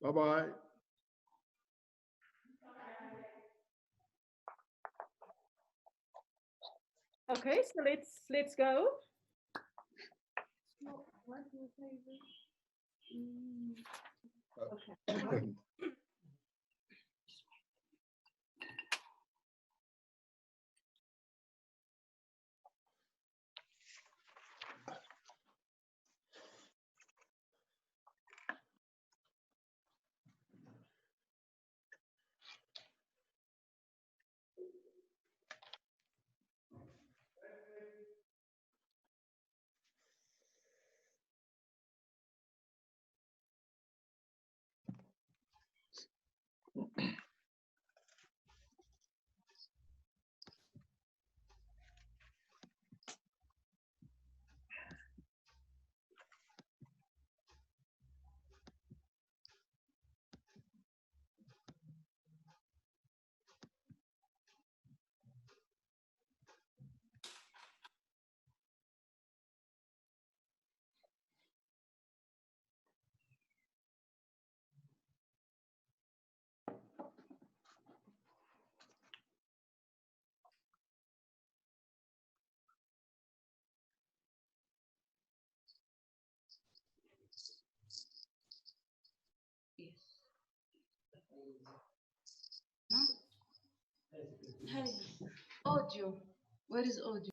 Bye-bye. Okay, so let's go. Okay. Hey, audio. Where is audio?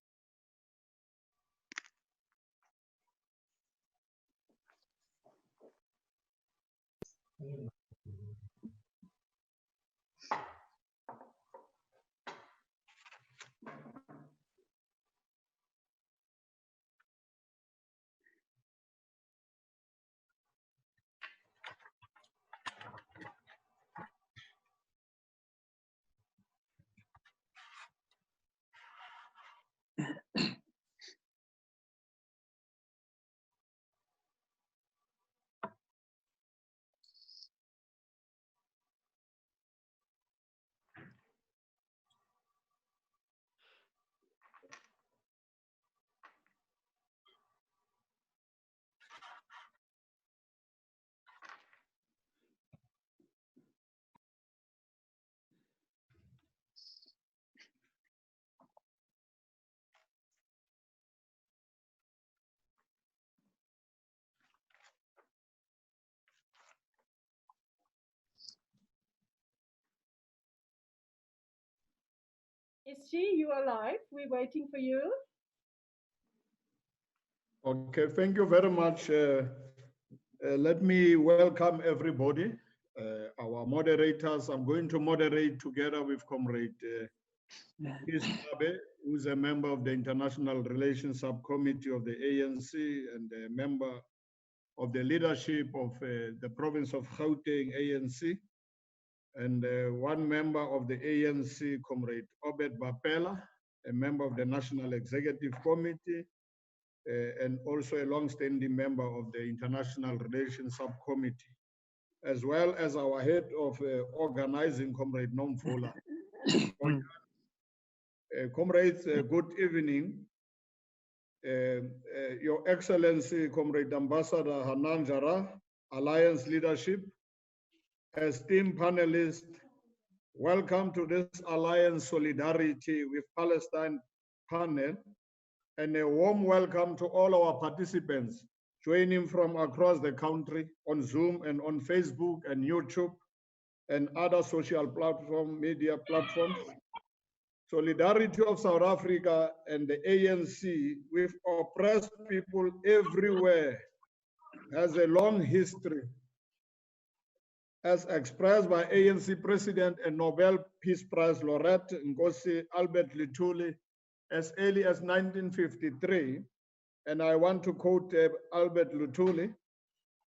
Is she? You are live. We're waiting for you. Okay, thank you very much. Let me welcome everybody. Our moderators, I'm going to moderate together with Comrade Ismabe, who is a member of the International Relations Subcommittee of the ANC and a member of the leadership of the province of Gauteng ANC, and one member of the ANC, Comrade Obed Bapela, a member of the National Executive Committee, and also a long-standing member of the International Relations Subcommittee, as well as our head of organizing, Comrade Nomfola. Comrades, good evening. Your Excellency, Comrade Ambassador Hanan Jara, Alliance Leadership, esteemed panelists, welcome to this Alliance Solidarity with Palestine panel, and a warm welcome to all our participants joining from across the country on Zoom and on Facebook and YouTube and other social media platforms. Solidarity of South Africa and the ANC with oppressed people everywhere has a long history, as expressed by ANC President and Nobel Peace Prize laureate Nkosi Albert Lutuli as early as 1953. And I want to quote Albert Lutuli: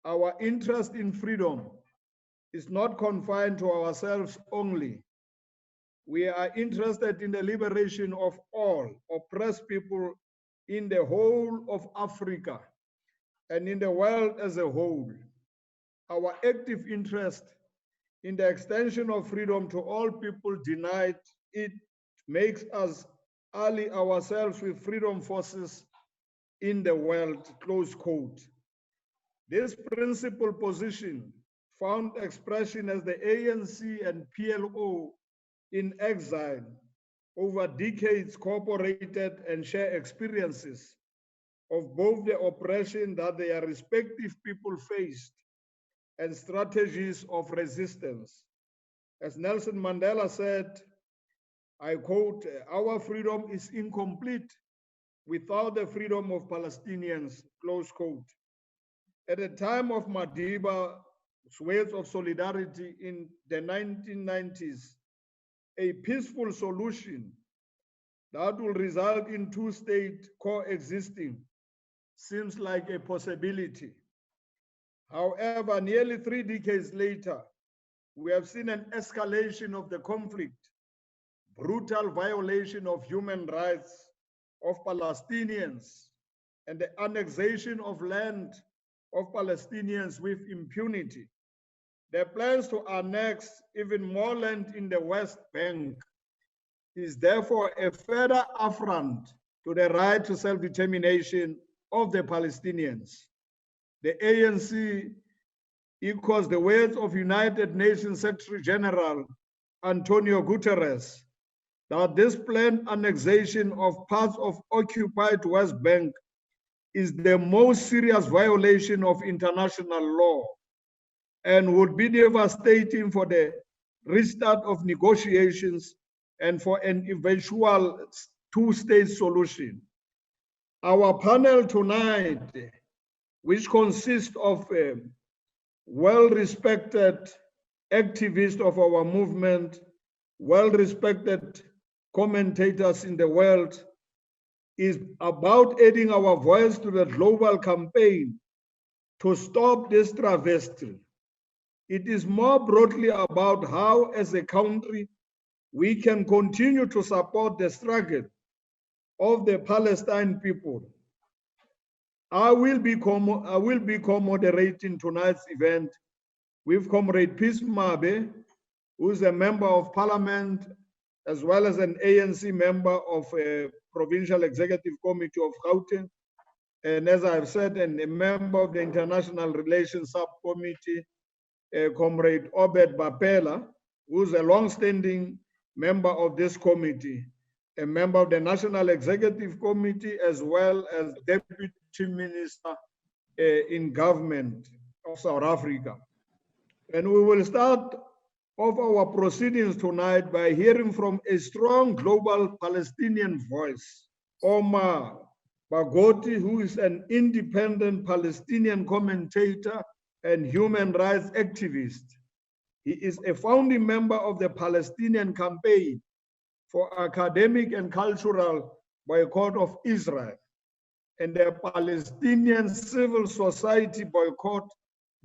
"Our interest in freedom is not confined to ourselves only. We are interested in the liberation of all oppressed people in the whole of Africa and in the world as a whole. Our active interest in the extension of freedom to all people denied it makes us ally ourselves with freedom forces in the world," close quote. This principal position found expression as the ANC and PLO in exile over decades cooperated and share experiences of both the oppression that their respective people faced and strategies of resistance. As Nelson Mandela said, I quote, "Our freedom is incomplete without the freedom of Palestinians," close quote. At the time of Madiba's words of solidarity in the 1990s, a peaceful solution that will result in two states coexisting seems like a possibility. However, nearly 3 decades later, we have seen an escalation of the conflict, brutal violation of human rights of Palestinians, and the annexation of land of Palestinians with impunity. The plans to annex even more land in the West Bank is therefore a further affront to the right to self-determination of the Palestinians. The ANC echoes the words of United Nations Secretary General Antonio Guterres that this planned annexation of parts of occupied West Bank is the most serious violation of international law and would be devastating for the restart of negotiations and for an eventual two-state solution. Our panel tonight, which consists of well-respected activists of our movement, well-respected commentators in the world, is about adding our voice to the global campaign to stop this travesty. It is more broadly about how, as a country, we can continue to support the struggle of the Palestine people. I will be co-moderating tonight's event with Comrade Peace Mabe, who is a member of parliament, as well as an ANC member of a provincial executive committee of Gauteng, and as I've said, and a member of the international relations subcommittee, Comrade Obed Bapela, who's a long-standing member of this committee, a member of the National Executive Committee, as well as Deputy Minister in government of South Africa. And we will start off our proceedings tonight by hearing from a strong global Palestinian voice, Oma Pogodi, who is an independent Palestinian commentator and human rights activist. He is a founding member of the Palestinian Campaign for Academic and Cultural Boycott of Israel and the Palestinian Civil Society Boycott,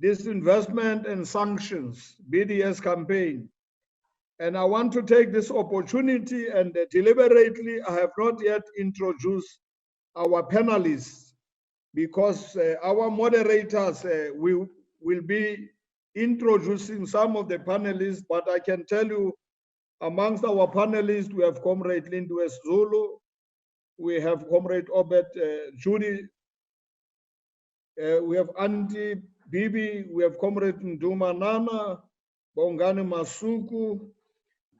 Disinvestment and Sanctions, BDS campaign. And I want to take this opportunity and deliberately, I have not yet introduced our panelists because our moderators will be introducing some of the panelists, but I can tell you amongst our panelists, we have Comrade Lindwe Zulu, we have Comrade Obed Judy, we have Andy Bibi, we have Comrade Nduma Nana, Bongani Masuku,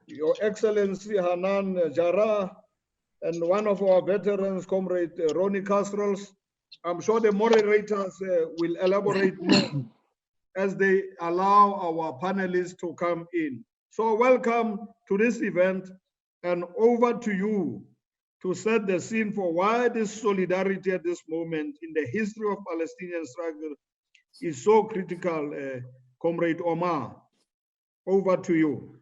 Your Excellency Hanan Jara, and one of our veterans, Comrade Ronnie Kasrils. I'm sure the moderators will elaborate more as they allow our panelists to come in. So welcome to this event, and over to you to set the scene for why this solidarity at this moment in the history of Palestinian struggle is so critical, Comrade Omar. Over to you.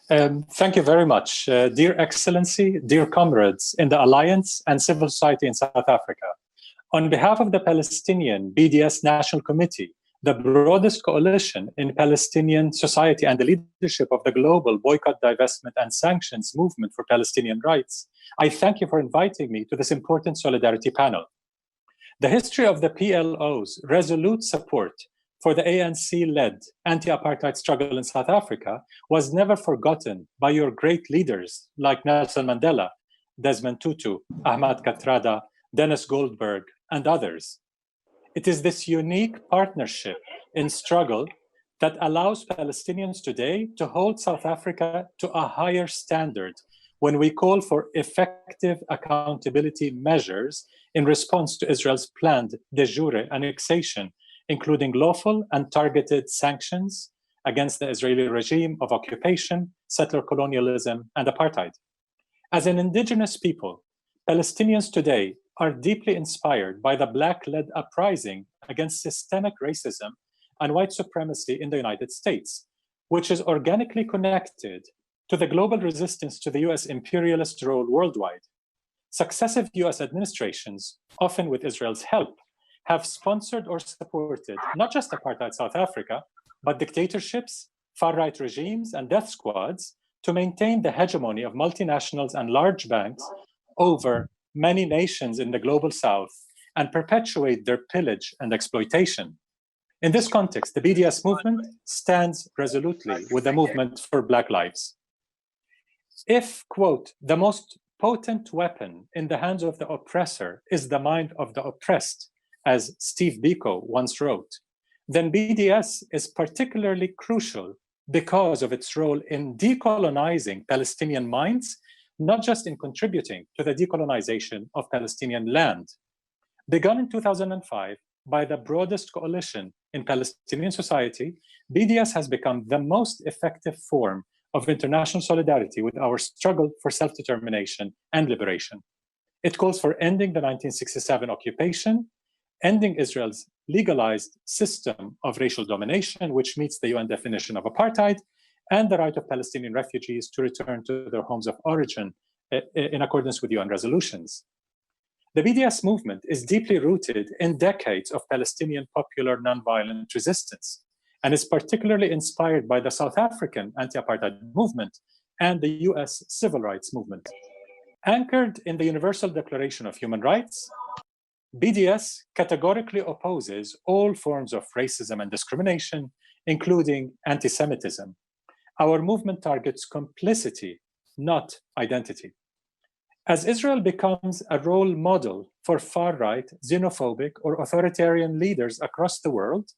Thank you very much, dear Excellency, dear comrades in the Alliance and civil society in South Africa. On behalf of the Palestinian BDS National Committee, the broadest coalition in Palestinian society and the leadership of the global boycott, divestment and sanctions movement for Palestinian rights, I thank you for inviting me to this important solidarity panel. The history of the PLO's resolute support for the ANC-led anti-apartheid struggle in South Africa was never forgotten by your great leaders like Nelson Mandela, Desmond Tutu, Ahmad Kathrada, Dennis Goldberg, and others. It is this unique partnership in struggle that allows Palestinians today to hold South Africa to a higher standard when we call for effective accountability measures in response to Israel's planned de jure annexation, including lawful and targeted sanctions against the Israeli regime of occupation, settler colonialism, and apartheid. As an indigenous people, Palestinians today are deeply inspired by the Black-led uprising against systemic racism and white supremacy in the United States, which is organically connected to the global resistance to the US imperialist role worldwide. Successive US administrations, often with Israel's help, have sponsored or supported not just apartheid South Africa, but dictatorships, far-right regimes, and death squads to maintain the hegemony of multinationals and large banks over many nations in the global South and perpetuate their pillage and exploitation. In this context, the BDS movement stands resolutely with the movement for Black lives. If, quote, the most potent weapon in the hands of the oppressor is the mind of the oppressed, as Steve Biko once wrote, then BDS is particularly crucial because of its role in decolonizing Palestinian minds, not just in contributing to the decolonization of Palestinian land. Begun in 2005 by the broadest coalition in Palestinian society, BDS has become the most effective form of international solidarity with our struggle for self-determination and liberation. It calls for ending the 1967 occupation, ending Israel's legalized system of racial domination, which meets the UN definition of apartheid, and the right of Palestinian refugees to return to their homes of origin in accordance with UN resolutions. The BDS movement is deeply rooted in decades of Palestinian popular nonviolent resistance and is particularly inspired by the South African anti-apartheid movement and the US civil rights movement. Anchored in the Universal Declaration of Human Rights, BDS categorically opposes all forms of racism and discrimination, including anti-Semitism. Our movement targets complicity, not identity. As Israel becomes a role model for far-right, xenophobic, or authoritarian leaders across the world,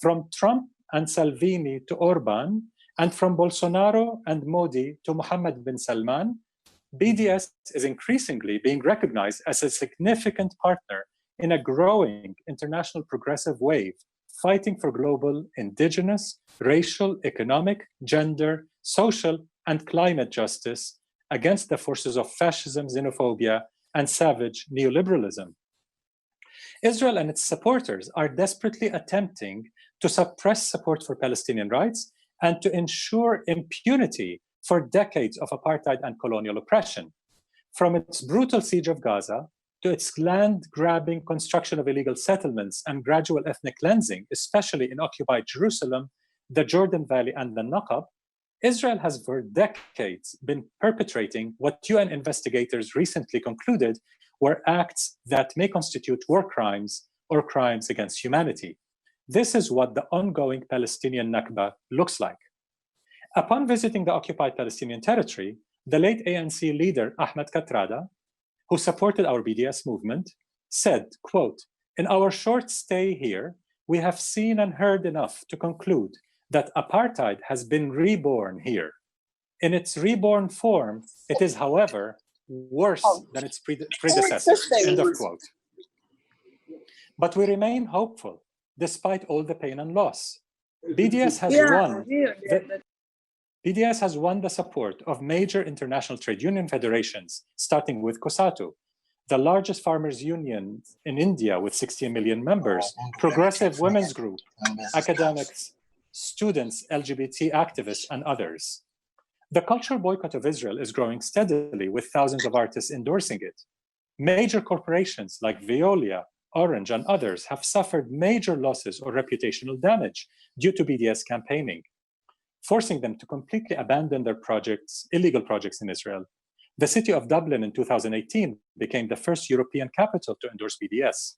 from Trump and Salvini to Orban, and from Bolsonaro and Modi to Mohammed bin Salman, BDS is increasingly being recognized as a significant partner in a growing international progressive wave, fighting for global indigenous, racial, economic, gender, social, and climate justice against the forces of fascism, xenophobia, and savage neoliberalism. Israel and its supporters are desperately attempting to suppress support for Palestinian rights and to ensure impunity for decades of apartheid and colonial oppression. From its brutal siege of Gaza to its land-grabbing construction of illegal settlements and gradual ethnic cleansing, especially in occupied Jerusalem, the Jordan Valley, and the Nakab, Israel has for decades been perpetrating what UN investigators recently concluded were acts that may constitute war crimes or crimes against humanity. This is what the ongoing Palestinian Nakba looks like. Upon visiting the occupied Palestinian territory, the late ANC leader Ahmed Katrada, who supported our BDS movement, said, quote, "In our short stay here, we have seen and heard enough to conclude that apartheid has been reborn here. In its reborn form, it is, however, worse than its predecessors," end of quote. But we remain hopeful, despite all the pain and loss. BDS has won the support of major international trade union federations, starting with COSATU, the largest farmers' union in India with 16 million members, progressive women's group, academics, students, LGBT activists, and others. The cultural boycott of Israel is growing steadily, with thousands of artists endorsing it. Major corporations like Veolia, Orange, and others have suffered major losses or reputational damage due to BDS campaigning, forcing them to completely abandon their projects, illegal projects in Israel. The city of Dublin in 2018 became the first European capital to endorse BDS.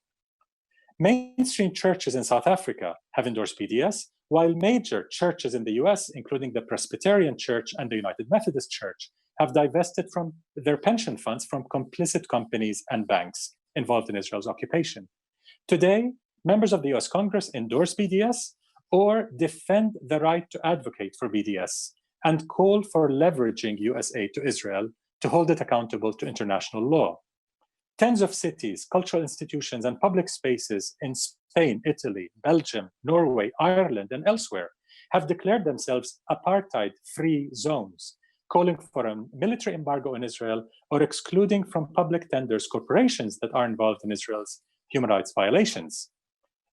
Mainstream churches in South Africa have endorsed BDS, while major churches in the US, including the Presbyterian Church and the United Methodist Church, have divested from their pension funds from complicit companies and banks involved in Israel's occupation. Today, members of the US Congress endorse BDS or defend the right to advocate for BDS and call for leveraging US aid to Israel to hold it accountable to international law. Tens of cities, cultural institutions, and public spaces in Spain, Italy, Belgium, Norway, Ireland, and elsewhere have declared themselves apartheid-free zones, calling for a military embargo on Israel or excluding from public tenders corporations that are involved in Israel's human rights violations.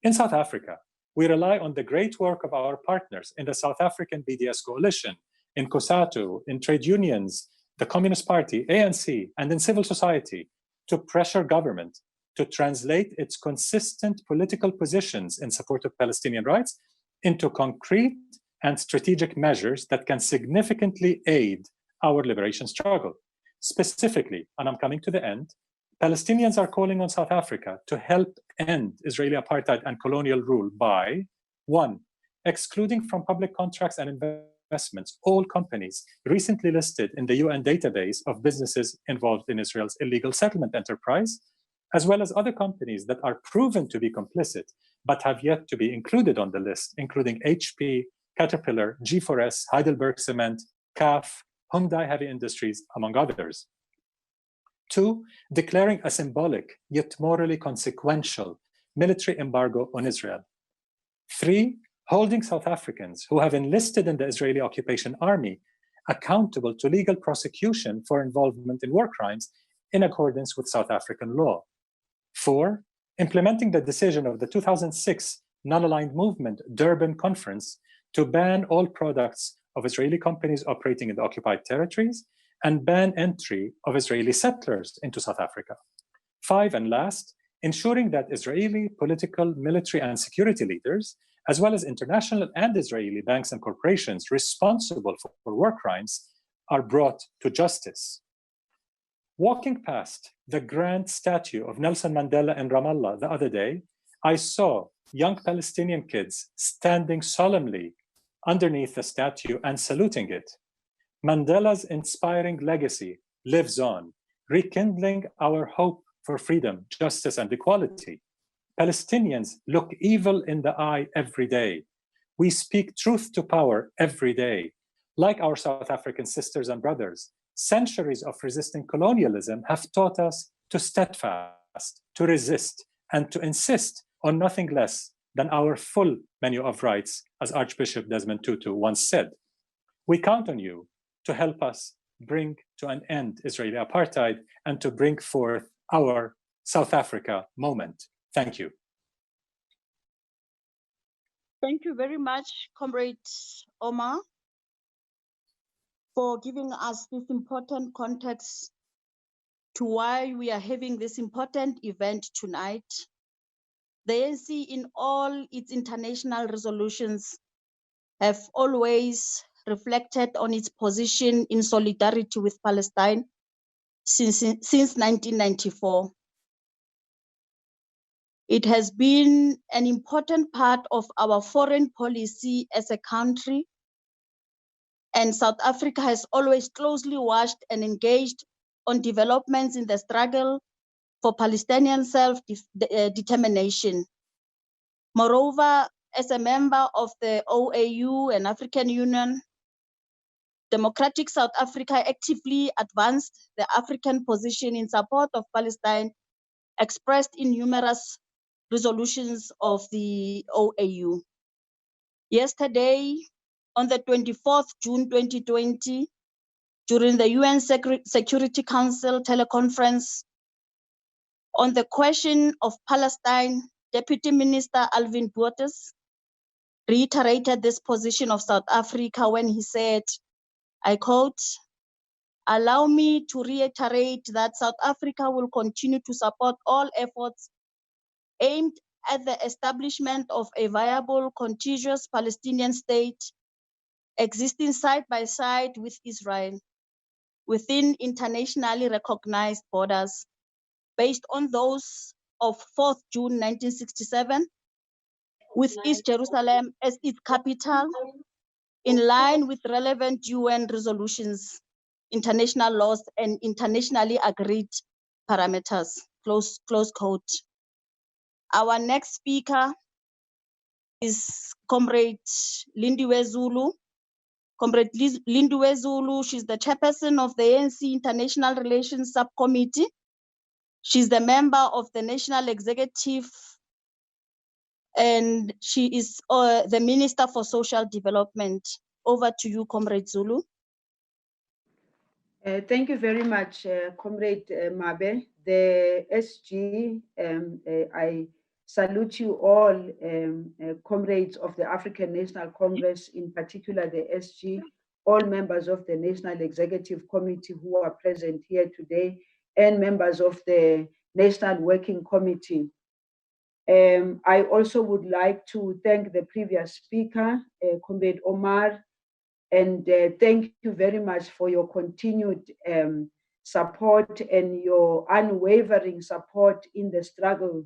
In South Africa, we rely on the great work of our partners in the South African BDS coalition, in COSATU, in trade unions, the Communist Party, ANC, and in civil society to pressure government to translate its consistent political positions in support of Palestinian rights into concrete and strategic measures that can significantly aid our liberation struggle. Specifically, and I'm coming to the end, Palestinians are calling on South Africa to help end Israeli apartheid and colonial rule by, 1, excluding from public contracts and investments all companies recently listed in the UN database of businesses involved in Israel's illegal settlement enterprise, as well as other companies that are proven to be complicit but have yet to be included on the list, including HP, Caterpillar, G4S, Heidelberg Cement, CAF, Hyundai Heavy Industries, among others. 2, declaring a symbolic yet morally consequential military embargo on Israel. 3, holding South Africans who have enlisted in the Israeli occupation army accountable to legal prosecution for involvement in war crimes in accordance with South African law. 4, implementing the decision of the 2006 Non-Aligned Movement Durban Conference to ban all products of Israeli companies operating in the occupied territories and ban entry of Israeli settlers into South Africa. 5, and last, ensuring that Israeli political, military, and security leaders, as well as international and Israeli banks and corporations responsible for war crimes, are brought to justice. Walking past the grand statue of Nelson Mandela in Ramallah the other day, I saw young Palestinian kids standing solemnly underneath the statue and saluting it. Mandela's inspiring legacy lives on, rekindling our hope for freedom, justice, and equality. Palestinians look evil in the eye every day. We speak truth to power every day. Like our South African sisters and brothers, centuries of resisting colonialism have taught us to steadfast, to resist, and to insist on nothing less than our full menu of rights, as Archbishop Desmond Tutu once said. We count on you to help us bring to an end Israeli apartheid and to bring forth our South Africa moment. Thank you. Thank you very much, Comrade Oma, for giving us this important context to why we are having this important event tonight. The ANC, in all its international resolutions, have always reflected on its position in solidarity with Palestine since 1994. It has been an important part of our foreign policy as a country, and South Africa has always closely watched and engaged on developments in the struggle for Palestinian self-determination. Moreover, as a member of the OAU and African Union, Democratic South Africa actively advanced the African position in support of Palestine, expressed in numerous resolutions of the OAU. Yesterday, on the 24th June 2020, during the UN Security Council teleconference on the question of Palestine, Deputy Minister Alvin Botes reiterated this position of South Africa when he said, I quote, "Allow me to reiterate that South Africa will continue to support all efforts aimed at the establishment of a viable, contiguous Palestinian state existing side by side with Israel within internationally recognized borders based on those of 4th June 1967, with East Jerusalem as its capital, in line with relevant UN resolutions, international laws, and internationally agreed parameters," close quote. Our next speaker is Comrade Lindiwe Zulu. Comrade Lindiwe Zulu, she's the chairperson of the ANC International Relations Subcommittee. She's the member of the National Executive, and she is the Minister for Social Development. Over to you, Comrade Zulu. Thank you very much, Comrade Mabe. The SG, I salute you all, comrades of the African National Congress, in particular the SG, all members of the National Executive Committee who are present here today, and members of the National Working Committee. I also would like to thank the previous speaker, Comrade Omar, and thank you very much for your continued support and your unwavering support in the struggle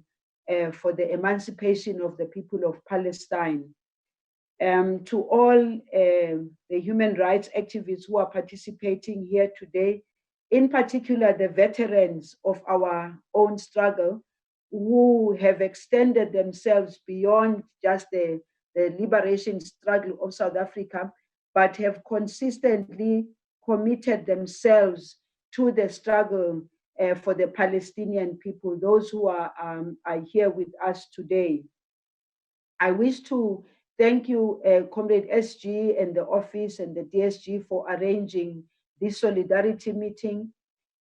for the emancipation of the people of Palestine. To all the human rights activists who are participating here today, in particular the veterans of our own struggle, who have extended themselves beyond just the liberation struggle of South Africa, but have consistently committed themselves to the struggle for the Palestinian people, those who are here with us today. I wish to thank you, Comrade SG and the office and the DSG for arranging this solidarity meeting,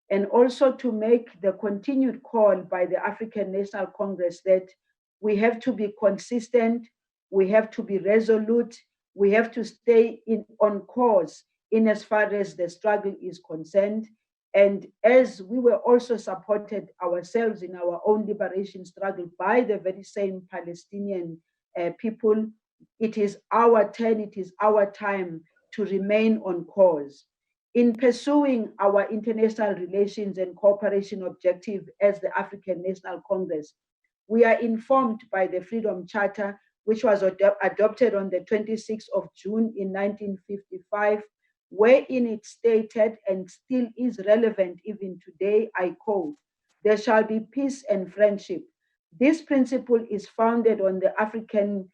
and also to make the continued call by the African National Congress that we have to be consistent, we have to be resolute, we have to stay on course in as far as the struggle is concerned. And as we were also supported ourselves in our own liberation struggle by the very same Palestinian people, it is our turn, it is our time to remain on course. In pursuing our international relations and cooperation objective as the African National Congress, we are informed by the Freedom Charter, which was adopted on the 26th of June in 1955, wherein it stated, and still is relevant even today, I quote, "There shall be peace and friendship." This principle is founded on the African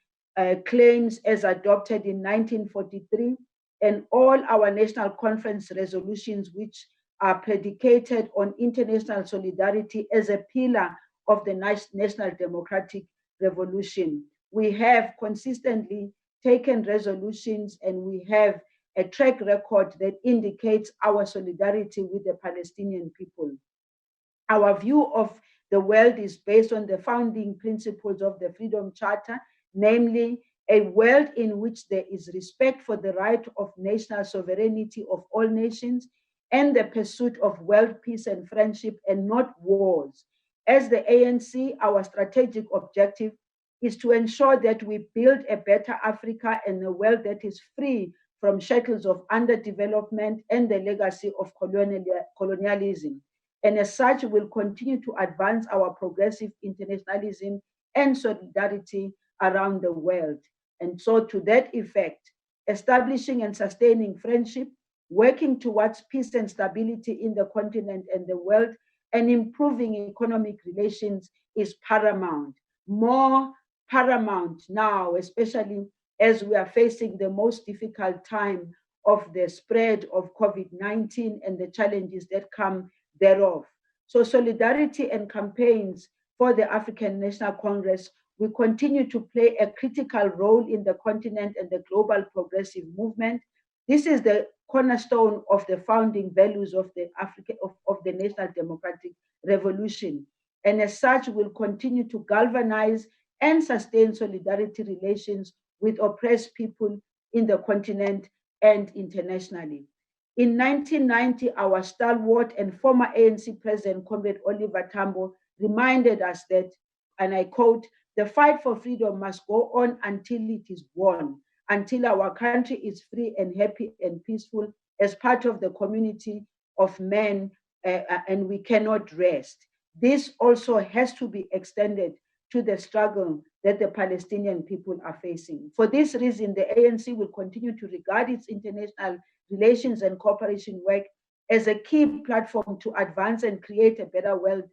claims as adopted in 1943, and all our national conference resolutions, which are predicated on international solidarity as a pillar of the national democratic revolution. We have consistently taken resolutions, and we have a track record that indicates our solidarity with the Palestinian people. Our view of the world is based on the founding principles of the Freedom Charter, namely a world in which there is respect for the right of national sovereignty of all nations and the pursuit of world peace and friendship and not wars. As the ANC, our strategic objective is to ensure that we build a better Africa and a world that is free from shackles of underdevelopment and the legacy of colonialism. And as such, we'll continue to advance our progressive internationalism and solidarity around the world. And so to that effect, establishing and sustaining friendship, working towards peace and stability in the continent and the world, and improving economic relations is paramount. More paramount now, especially as we are facing the most difficult time of the spread of COVID-19 and the challenges that come thereof. So solidarity and campaigns for the African National Congress will continue to play a critical role in the continent and the global progressive movement. This is the cornerstone of the founding values of the National Democratic Revolution. And as such, we'll continue to galvanize and sustain solidarity relations with oppressed people in the continent and internationally. In 1990, our stalwart and former ANC President, Comrade Oliver Tambo, reminded us that, and I quote, "The fight for freedom must go on until it is won, until our country is free and happy and peaceful as part of the community of men, and we cannot rest." This also has to be extended to the struggle that the Palestinian people are facing. For this reason, the ANC will continue to regard its international relations and cooperation work as a key platform to advance and create a better world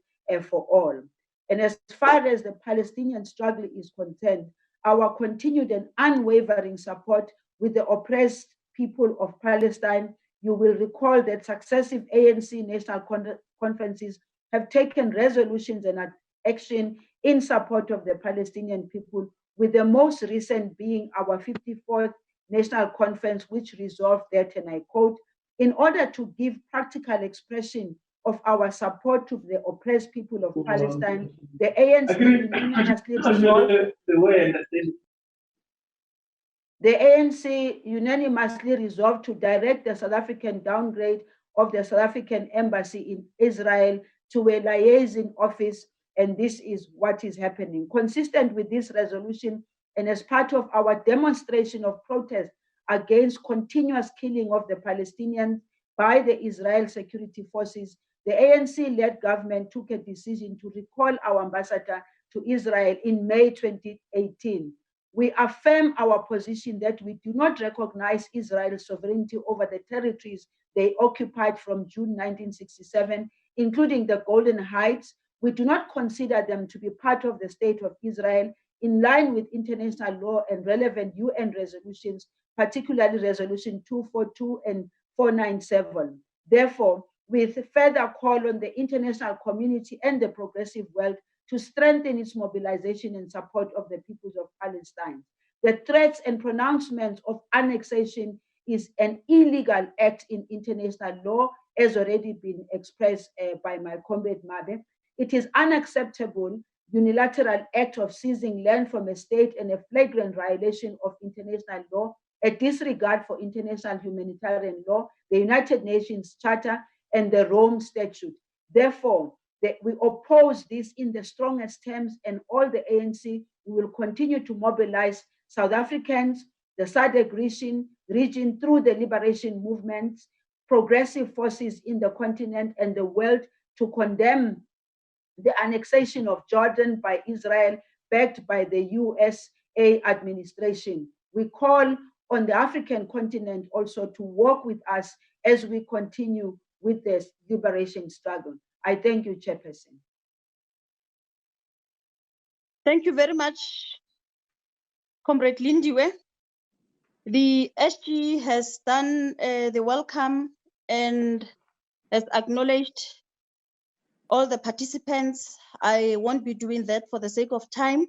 for all. And as far as the Palestinian struggle is concerned, our continued and unwavering support with the oppressed people of Palestine. You will recall that successive ANC national conferences have taken resolutions and action in support of the Palestinian people, with the most recent being our 54th National Conference, which resolved that, and I quote, in order to give practical expression of our support to the oppressed people of Palestine, the ANC unanimously resolved. The ANC unanimously resolved to direct the South African downgrade of the South African embassy in Israel to a liaison office, and this is what is happening. Consistent with this resolution, and as part of our demonstration of protest against continuous killing of the Palestinians by the Israel security forces, the ANC-led government took a decision to recall our ambassador to Israel in May 2018. We affirm our position that we do not recognize Israel's sovereignty over the territories they occupied from June 1967, including the Golden Heights. We do not consider them to be part of the state of Israel in line with international law and relevant UN resolutions, particularly Resolution 242 and 497. Therefore, we further call on the international community and the progressive world to strengthen its mobilization and support of the peoples of Palestine. The threats and pronouncements of annexation is an illegal act in international law, as already been expressed by my comrade Mabe. It is unacceptable unilateral act of seizing land from a state and a flagrant violation of international law, a disregard for international humanitarian law, the United Nations Charter, and the Rome Statute. Therefore, we oppose this in the strongest terms, and all the ANC will continue to mobilize South Africans, the SADC region through the liberation movements, progressive forces in the continent and the world to condemn the annexation of Jordan by Israel, backed by the USA administration. We call on the African continent also to work with us as we continue with this liberation struggle. I thank you, Chairperson. Thank you very much, Comrade Lindiwe. The SG has done the welcome and has acknowledged all the participants. I won't be doing that for the sake of time.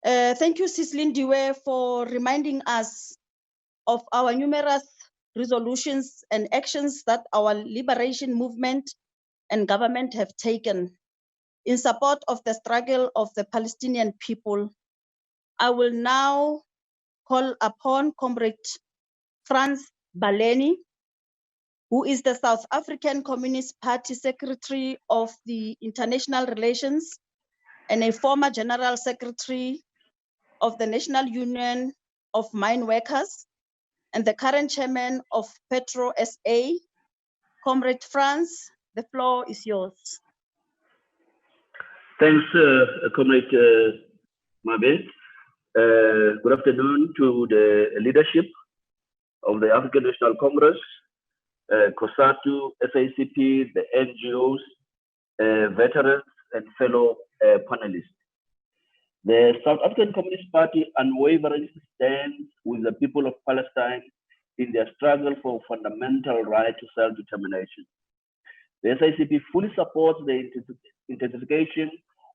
Thank you, Sis Lindiwe, for reminding us of our numerous resolutions and actions that our liberation movement and government have taken in support of the struggle of the Palestinian people. I will now call upon Comrade Frans Baleni, who is the South African Communist Party Secretary of the International Relations and a former General Secretary of the National Union of Mine Workers and the current chairman of Petro SA. Comrade Frans, the floor is yours. Thanks, Comrade Mabe. Good afternoon to the leadership of the African National Congress, COSATU, SACP, the NGOs, veterans, and fellow panelists. The South African Communist Party unwaveringly stands with the people of Palestine in their struggle for fundamental right to self-determination. The SACP fully supports the intensification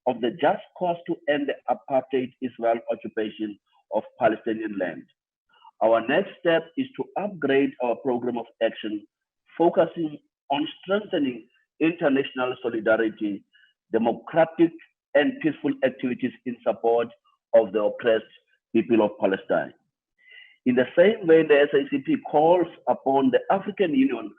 of the just cause to end the apartheid Israel occupation of Palestinian land. Our next step is to upgrade our program of action, focusing on strengthening international solidarity, democratic and peaceful activities in support of the oppressed people of Palestine. In the same way, the SACP calls upon the African Union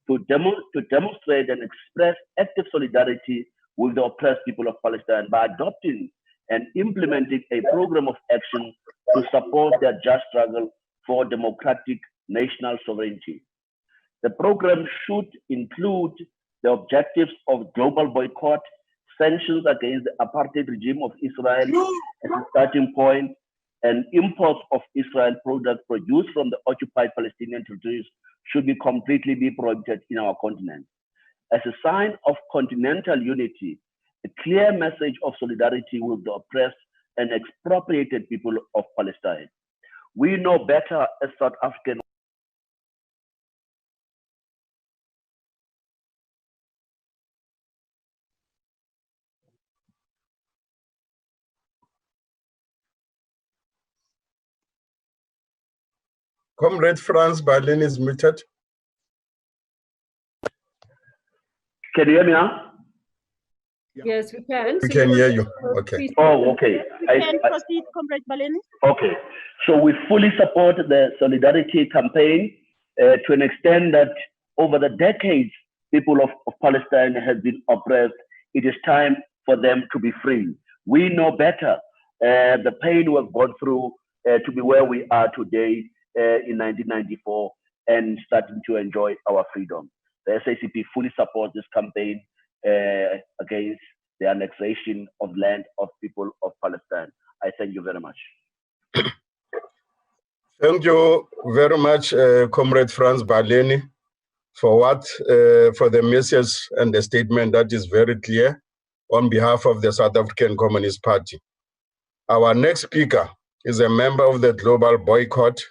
to demonstrate and express active solidarity with the oppressed people of Palestine by adopting and implementing a program of action to support their just struggle for democratic national sovereignty. The program should include the objectives of global boycott, sanctions against the apartheid regime of Israel as a starting point, and imports of Israel products produced from the occupied Palestinian territories should be completely prohibited in our continent. As a sign of continental unity, a clear message of solidarity with the oppressed and expropriated people of Palestine. We know better as South African Comrade Franz Berlin is muted. Can you hear me now? Yes, we can. We can hear you. Okay. Oh, okay. You can proceed, Comrade Baleni. Okay. So we fully support the solidarity campaign to an extent that over the decades, people of Palestine have been oppressed. It is time for them to be free. We know better the pain we've gone through to be where we are today in 1994 and starting to enjoy our freedom. The SACP fully supports this campaign against the annexation of land of people of Palestine. I thank you very much. Thank you very much, Comrade Franz Berlin, for the message and the statement that is very clear on behalf of the South African Communist Party. Our next speaker is a member of the Global Boycott,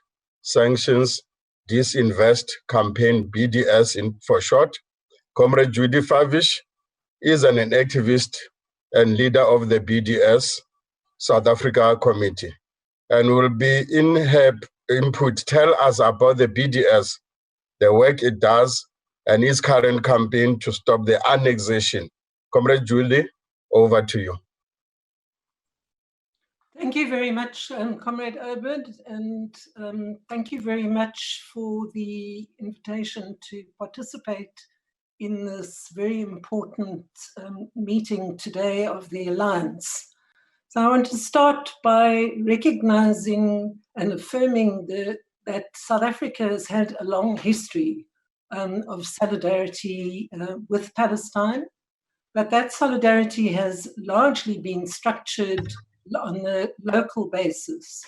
Sanctions, Disinvest Campaign, BDS for short. Comrade Judy Favish is an activist and leader of the BDS South Africa Committee, and will be in her input tell us about the BDS, the work it does, and its current campaign to stop the annexation. Comrade Julie, over to you. Thank you very much, Comrade Obed, and thank you very much for the invitation to participate in this very important meeting today of the Alliance. So I want to start by recognizing and affirming that South Africa has had a long history of solidarity with Palestine, but that solidarity has largely been structured on a local basis.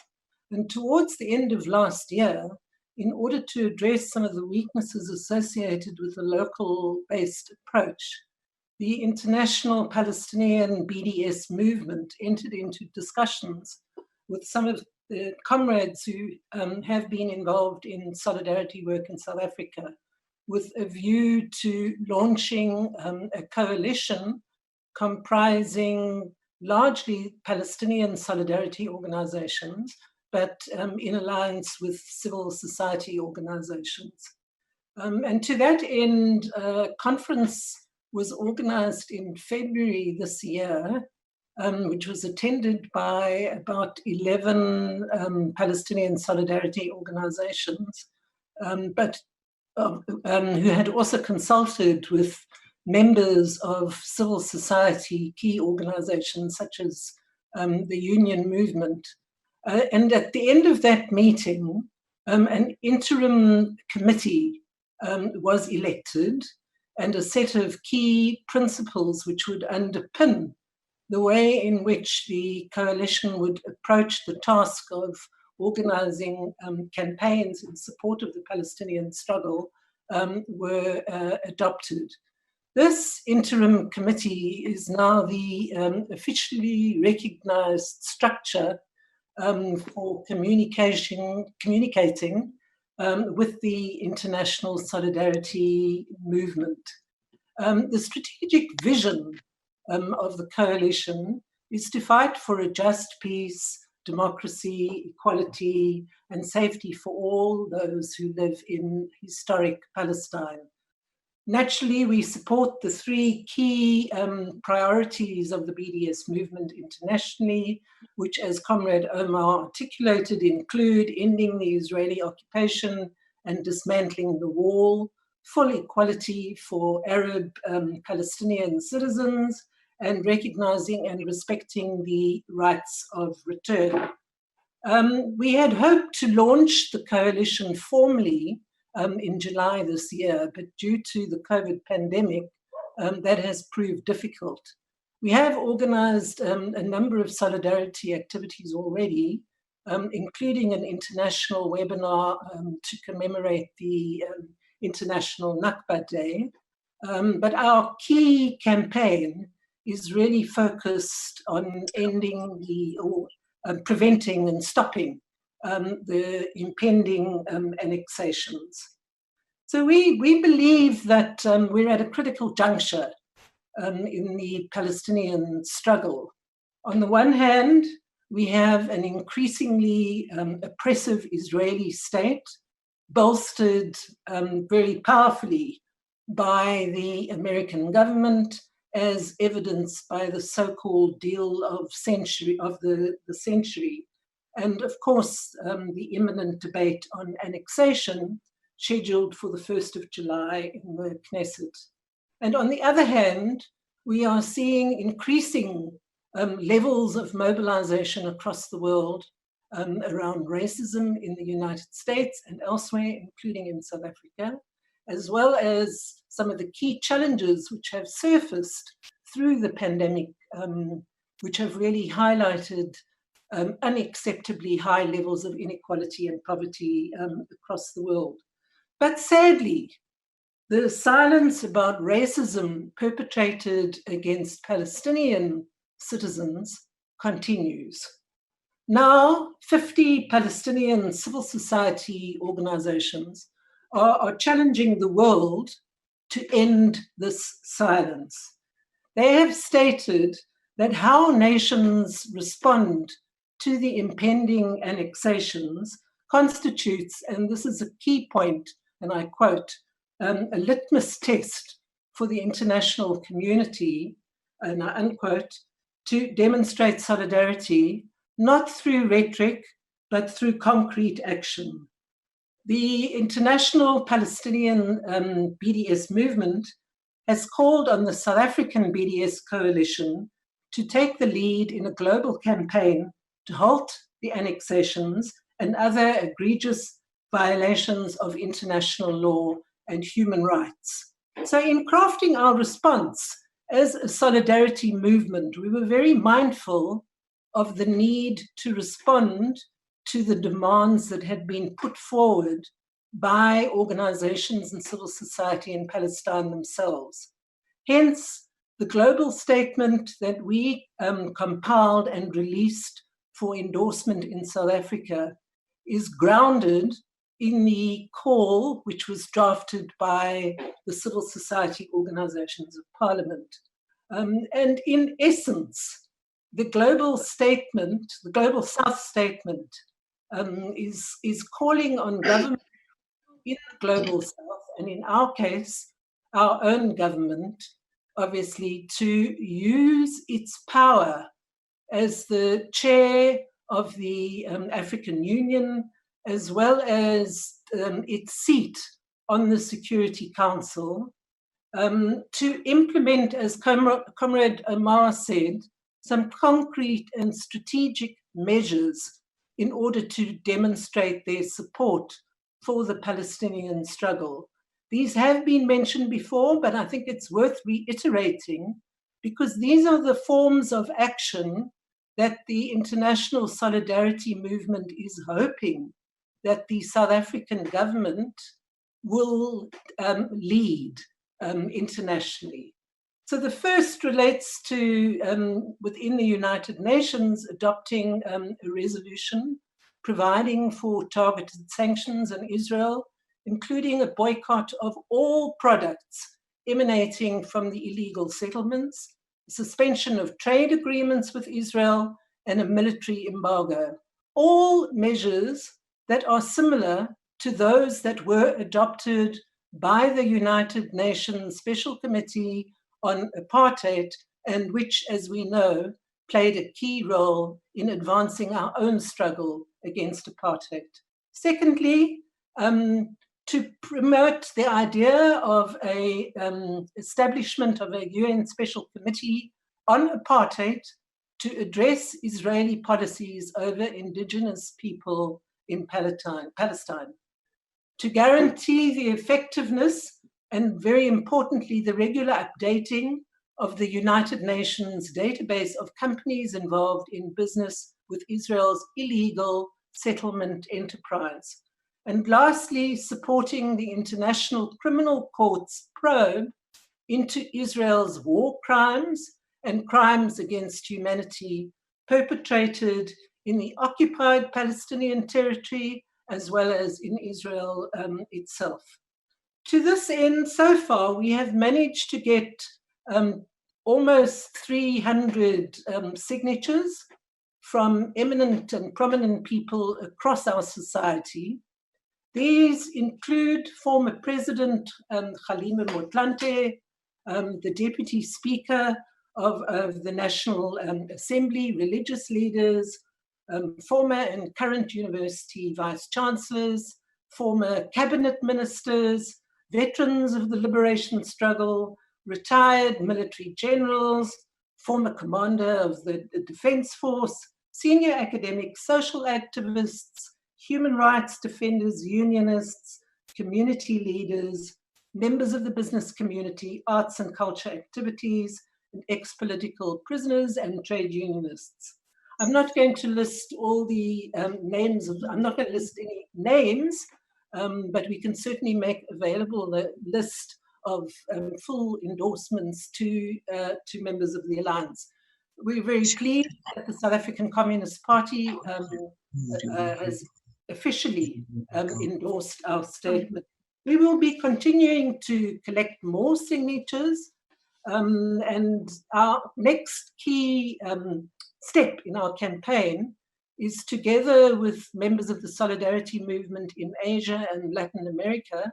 And towards the end of last year, in order to address some of the weaknesses associated with the local-based approach, the international Palestinian BDS movement entered into discussions with some of the comrades who have been involved in solidarity work in South Africa, with a view to launching a coalition comprising largely Palestinian solidarity organizations, but in alliance with civil society organizations. And to that end, a conference was organized in February this year, which was attended by about 11 Palestinian solidarity organizations, but who had also consulted with members of civil society, key organizations such as the Union Movement. And at the end of that meeting, an interim committee was elected, and a set of key principles which would underpin the way in which the coalition would approach the task of organizing campaigns in support of the Palestinian struggle were adopted. This interim committee is now the officially recognized structure for communicating with the international solidarity movement. The strategic vision of the coalition is to fight for a just peace, democracy, equality, and safety for all those who live in historic Palestine. Naturally, we support the three key priorities of the BDS movement internationally, which, as Comrade Omar articulated, include ending the Israeli occupation and dismantling the wall, full equality for Arab Palestinian citizens, and recognizing and respecting the rights of return. We had hoped to launch the coalition formally in July this year, but due to the COVID pandemic, that has proved difficult. We have organized a number of solidarity activities already, including an international webinar to commemorate the International Nakba Day. But our key campaign is really focused on ending or preventing and stopping the impending annexations. So we believe that we're at a critical juncture in the Palestinian struggle. On the one hand, we have an increasingly oppressive Israeli state, bolstered very powerfully by the American government, as evidenced by the so-called deal of the century. And of course, the imminent debate on annexation, scheduled for the 1st of July in the Knesset. And on the other hand, we are seeing increasing levels of mobilization across the world around racism in the United States and elsewhere, including in South Africa, as well as some of the key challenges which have surfaced through the pandemic, which have really highlighted unacceptably high levels of inequality and poverty across the world. But sadly, the silence about racism perpetrated against Palestinian citizens continues. Now, 50 Palestinian civil society organizations are challenging the world to end this silence. They have stated that how nations respond to the impending annexations constitutes, and this is a key point, and I quote, a litmus test for the international community, and I unquote, to demonstrate solidarity, not through rhetoric, but through concrete action. The International Palestinian BDS Movement has called on the South African BDS coalition to take the lead in a global campaign to halt the annexations and other egregious violations of international law and human rights. So in crafting our response as a solidarity movement, we were very mindful of the need to respond to the demands that had been put forward by organizations and civil society in Palestine themselves. Hence, the global statement that we compiled and released for endorsement in South Africa is grounded in the call which was drafted by the civil society organizations of Parliament. And in essence, the global statement, the Global South statement, is calling on government in the Global South, and in our case, our own government, obviously, to use its power as the chair of the African Union, as well as its seat on the Security Council, to implement, as Comrade Omar said, some concrete and strategic measures in order to demonstrate their support for the Palestinian struggle. These have been mentioned before, but I think it's worth reiterating because these are the forms of action that the international solidarity movement is hoping that the South African government will lead internationally. So the first relates to, within the United Nations, adopting a resolution providing for targeted sanctions on Israel, including a boycott of all products emanating from the illegal settlements, suspension of trade agreements with Israel, and a military embargo. All measures that are similar to those that were adopted by the United Nations Special Committee on Apartheid, and which, as we know, played a key role in advancing our own struggle against apartheid. Secondly, to promote the idea of a establishment of a UN Special Committee on Apartheid to address Israeli policies over indigenous people in Palestine, to guarantee the effectiveness and, very importantly, the regular updating of the United Nations database of companies involved in business with Israel's illegal settlement enterprise. And lastly, supporting the International Criminal Court's probe into Israel's war crimes and crimes against humanity perpetrated in the occupied Palestinian territory as well as in Israel itself. To this end, so far, we have managed to get almost 300 signatures from eminent and prominent people across our society. These include former President Kgalema Motlanthe, the Deputy Speaker of the National Assembly, religious leaders, former and current university vice-chancellors, former cabinet ministers, veterans of the liberation struggle, retired military generals, former commander of the Defense Force, senior academics, social activists, human rights defenders, unionists, community leaders, members of the business community, arts and culture activities, and ex-political prisoners and trade unionists. I'm not going to list all the names I'm not going to list any names, but we can certainly make available the list of full endorsements to members of the Alliance. We're very pleased that the South African Communist Party has officially endorsed our statement. We will be continuing to collect more signatures, and our next key step in our campaign is, together with members of the Solidarity Movement in Asia and Latin America,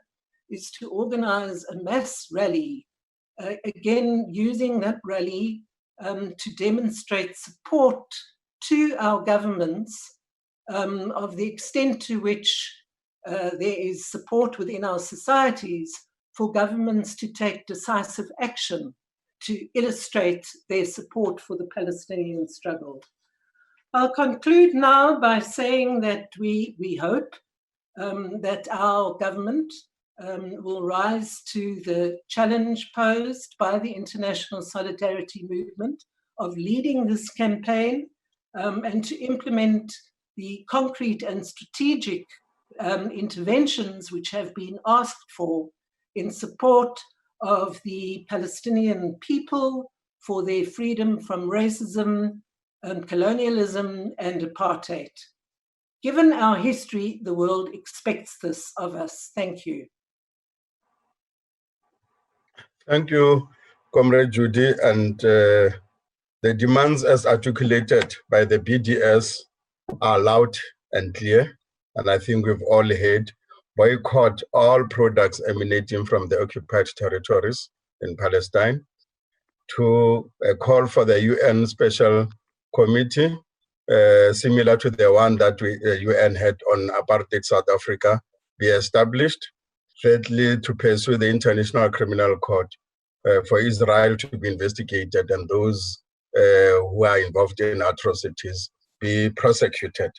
is to organize a mass rally, again using that rally to demonstrate support to our governments of the extent to which there is support within our societies for governments to take decisive action to illustrate their support for the Palestinian struggle. I'll conclude now by saying that we hope that our government will rise to the challenge posed by the international solidarity movement of leading this campaign and to implement the concrete and strategic interventions which have been asked for in support of the Palestinian people for their freedom from racism, colonialism, and apartheid. Given our history, the world expects this of us. Thank you. Thank you, Comrade Judy. And the demands as articulated by the BDS are loud and clear. And I think we've all heard: boycott all products emanating from the occupied territories in Palestine, to call for the UN Special Committee, similar to the one that UN had on apartheid South Africa, be established. Thirdly, to pursue the International Criminal Court for Israel to be investigated and those who are involved in atrocities be prosecuted.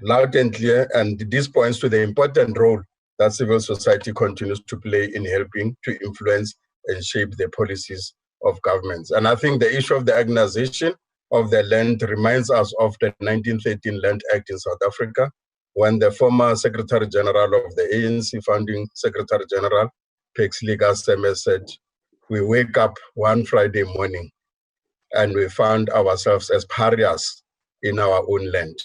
Loud and clear, and this points to the important role that civil society continues to play in helping to influence and shape the policies of governments. And I think the issue of the organization of the land reminds us of the 1913 Land Act in South Africa, when the former Secretary General of the ANC, founding Secretary General, Pixley Gaseme, said, we wake up one Friday morning and we found ourselves as pariahs in our own land,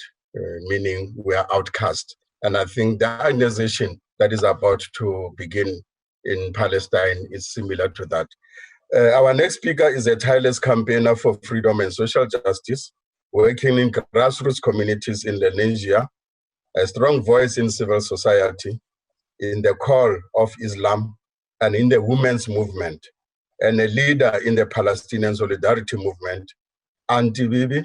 meaning we are outcast. And I think the organization that is about to begin in Palestine is similar to that. Our next speaker is a tireless campaigner for freedom and social justice, working in grassroots communities in Lenasia, a strong voice in civil society, in the call of Islam, and in the women's movement, and a leader in the Palestinian solidarity movement. Auntie Bibi,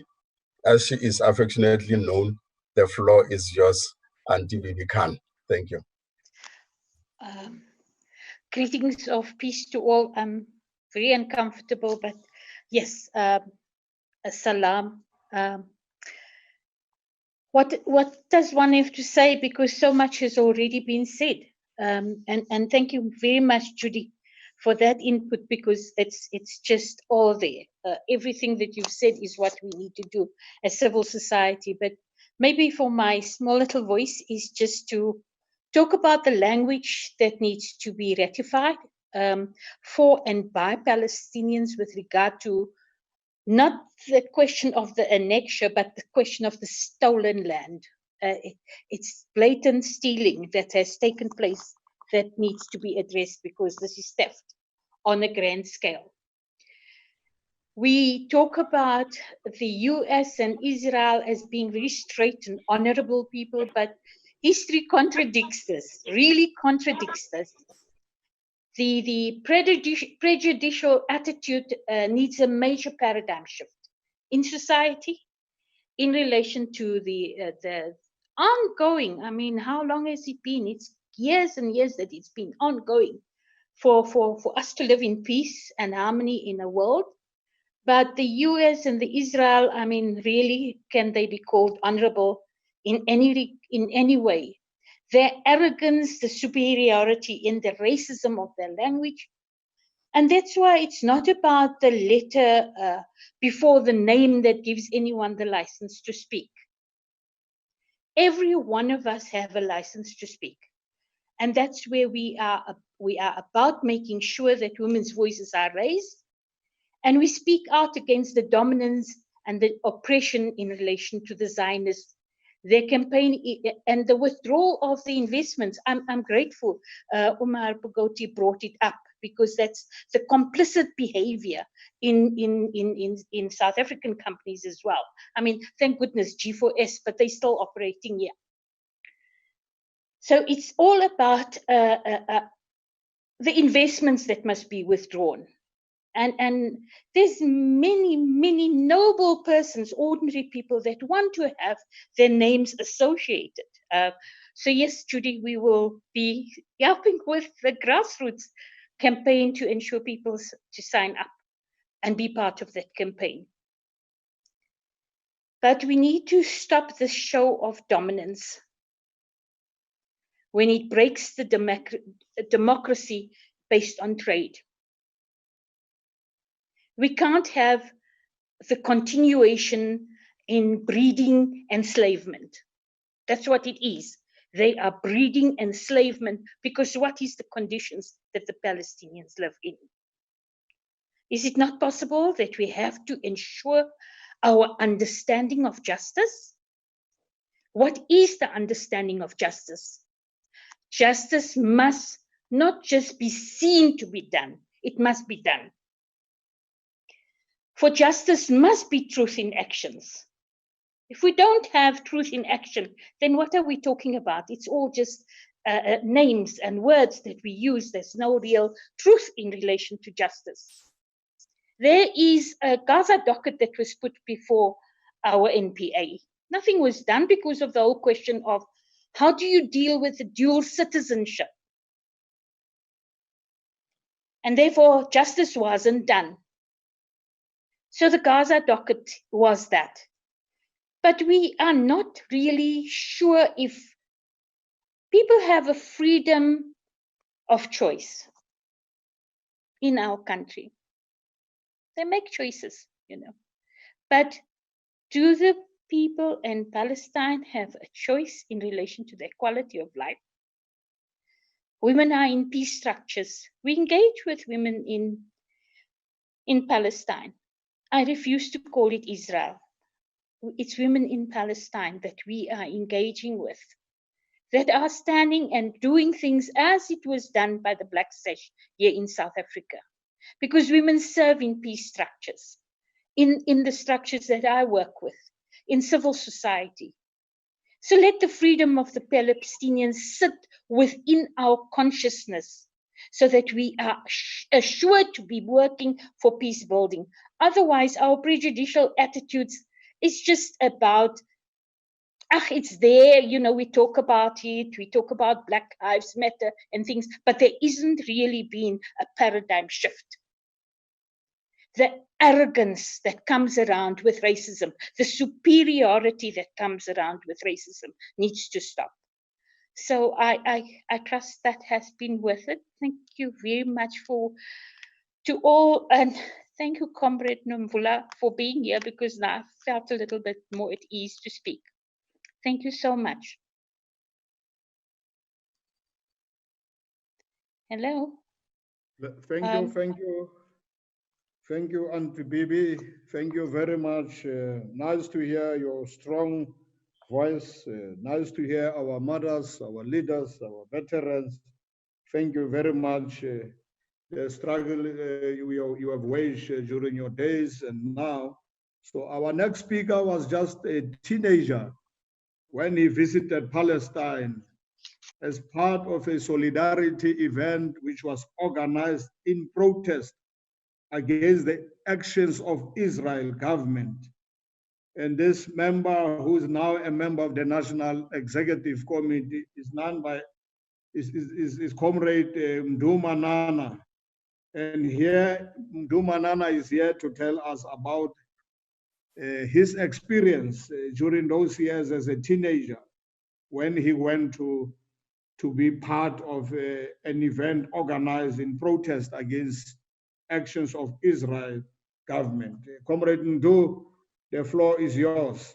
as she is affectionately known, the floor is yours, Auntie Bibi Khan. Thank you. Greetings of peace to all. I'm very uncomfortable, but yes, salam. What does one have to say? Because so much has already been said. And thank you very much, Judy, for that input, because it's just all there. Everything that you've said is what we need to do as civil society. But maybe for my small little voice is just to talk about the language that needs to be ratified for and by Palestinians with regard to not the question of the annexure, but the question of the stolen land. It's blatant stealing that has taken place that needs to be addressed, because this is theft on a grand scale. We talk about the US and Israel as being very straight and honorable people, but history contradicts this, really contradicts this. The prejudicial attitude needs a major paradigm shift in society in relation to the ongoing, I mean, how long has it been? It's years and years that it's been ongoing for us to live in peace and harmony in a world. But the US and the Israel, I mean, really, can they be called honorable in any way? Their arrogance, the superiority in the racism of their language. And that's why it's not about the letter before the name that gives anyone the license to speak. Every one of us have a license to speak. And that's where we are about making sure that women's voices are raised. And we speak out against the dominance and the oppression in relation to the Zionists. Their campaign and the withdrawal of the investments. I'm grateful Oma Pogodi brought it up, because that's the complicit behavior in South African companies as well. I mean, thank goodness G4S, but they're still operating here. So it's all about the investments that must be withdrawn. And there's many noble persons, ordinary people that want to have their names associated. So yes, Judy, we will be helping with the grassroots campaign to ensure people to sign up and be part of that campaign. But we need to stop this show of dominance when it breaks the democracy based on trade. We can't have the continuation in breeding enslavement. That's what it is. They are breeding enslavement, because what is the conditions that the Palestinians live in? Is it not possible that we have to ensure our understanding of justice? What is the understanding of justice? Justice must not just be seen to be done, it must be done. For justice must be truth in actions. If we don't have truth in action, then what are we talking about? It's all just names and words that we use. There's no real truth in relation to justice. There is a Gaza docket that was put before our NPA. Nothing was done because of the whole question of how do you deal with the dual citizenship? And therefore, justice wasn't done. So the Gaza docket was that. But we are not really sure if people have a freedom of choice in our country. They make choices, you know. But do the people in Palestine have a choice in relation to their quality of life? Women are in peace structures. We engage with women in Palestine. I refuse to call it Israel. It's women in Palestine that we are engaging with, that are standing and doing things as it was done by the Black Sash here in South Africa. Because women serve in peace structures, in the structures that I work with, in civil society. So let the freedom of the Palestinians sit within our consciousness, so that we are assured to be working for peace building. Otherwise, our prejudicial attitudes is just about, it's there, you know, we talk about it, we talk about Black Lives Matter and things, but there isn't really been a paradigm shift. The arrogance that comes around with racism, the superiority that comes around with racism needs to stop. So I trust that has been worth it. Thank you very much to all, and thank you, Comrade Nomvula, for being here, because now I felt a little bit more at ease to speak. Thank you so much. Hello. Thank you. Thank you, Auntie Bibi. Thank you very much. Nice to hear your strong voice. Nice to hear our mothers, our leaders, our veterans. Thank you very much. The struggle you have waged during your days and now. So our next speaker was just a teenager when he visited Palestine as part of a solidarity event which was organized in protest against the actions of Israel government. And this member, who is now a member of the National Executive Committee, is Comrade Mduma Nana. And here, Mduma Nana is here to tell us about his experience during those years as a teenager when he went to be part of an event organized in protest against actions of Israel government. Comrade Ndu, the floor is yours.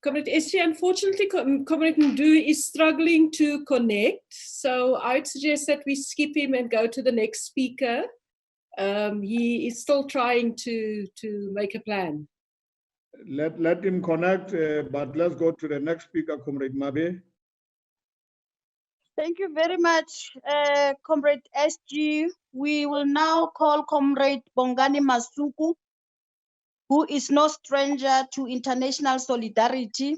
Comrade SG, unfortunately, Comrade Ndu is struggling to connect, so I'd suggest that we skip him and go to the next speaker. He is still trying to make a plan. Let him connect, but let's go to the next speaker, Comrade Mabe. Thank you very much, Comrade SG. We will now call Comrade Bongani Masuku, who is no stranger to international solidarity.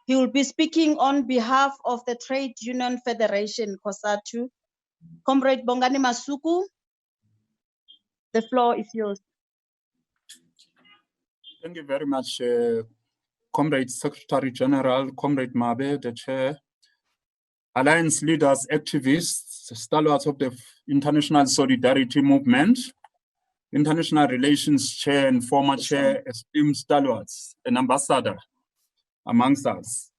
He will be speaking on behalf of the Trade Union Federation, COSATU. Comrade Bongani Masuku, the floor is yours. Thank you very much, Comrade Secretary General, Comrade Mabe, the Chair, Alliance leaders, activists, stalwarts of the International Solidarity Movement, International Relations Chair and former Chair, esteemed stalwarts, and Ambassador amongst us.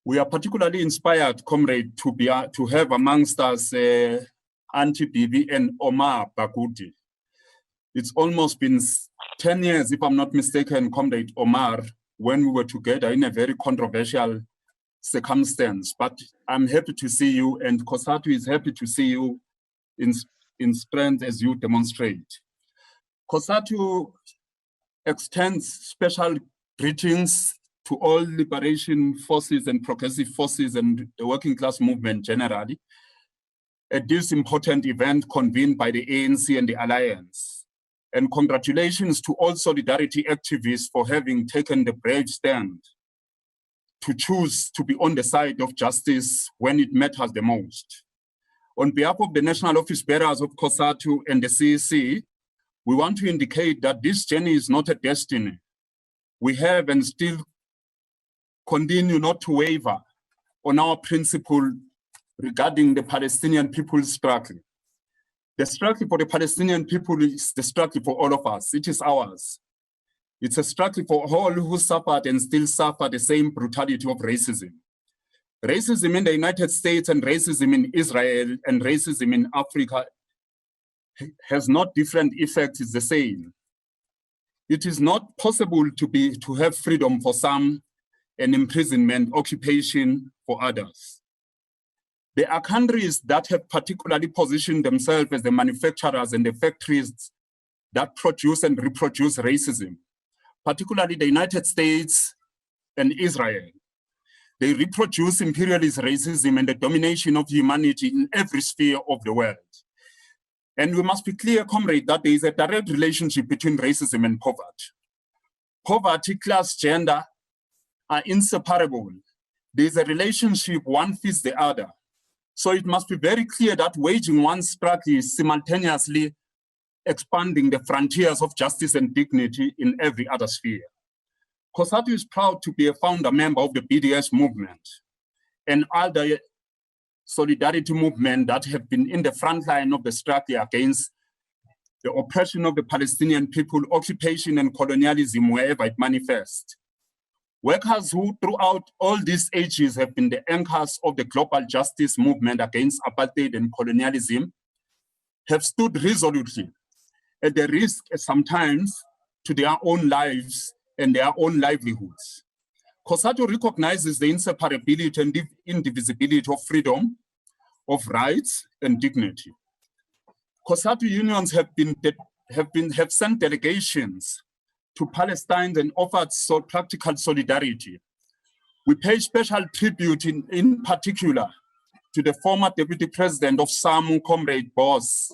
We are particularly inspired, Comrade, to have amongst us Auntie Bibi and Oma Pogodi. It's almost been 10 years, if I'm not mistaken, Comrade Omar, when we were together in a very controversial circumstance. But I'm happy to see you, and COSATU is happy to see you in strength as you demonstrate. COSATU extends special greetings to all liberation forces and progressive forces and the working class movement generally at this important event convened by the ANC and the Alliance. And congratulations to all solidarity activists for having taken the brave stand to choose to be on the side of justice when it matters the most. On behalf of the national office bearers of COSATU and the CEC, we want to indicate that this journey is not a destiny. We have and still continue not to waver on our principle regarding the Palestinian people's struggle. The struggle for the Palestinian people is the struggle for all of us. It is ours. It's a struggle for all who suffered and still suffer the same brutality of racism. Racism in the United States and racism in Israel and racism in Africa has not different effects, it's the same. It is not possible to have freedom for some and imprisonment, occupation for others. There are countries that have particularly positioned themselves as the manufacturers and the factories that produce and reproduce racism, particularly the United States and Israel. They reproduce imperialist racism and the domination of humanity in every sphere of the world. And we must be clear, comrade, that there is a direct relationship between racism and poverty. Poverty, class, gender are inseparable. There is a relationship, one feeds the other. So it must be very clear that waging one struggle is simultaneously expanding the frontiers of justice and dignity in every other sphere. COSATU is proud to be a founder member of the Bds Movement and other solidarity movement that have been in the front line of the struggle against the oppression of the Palestinian people, occupation and colonialism wherever it manifests. Workers who throughout all these ages have been the anchors of the global justice movement against apartheid and colonialism have stood resolutely at the risk sometimes to their own lives and their own livelihoods. COSATU recognizes the inseparability and indivisibility of freedom, of rights and dignity. COSATU unions have sent delegations to Palestine and offered practical solidarity. We pay special tribute in particular to the former deputy president of SAMU, Comrade Boss,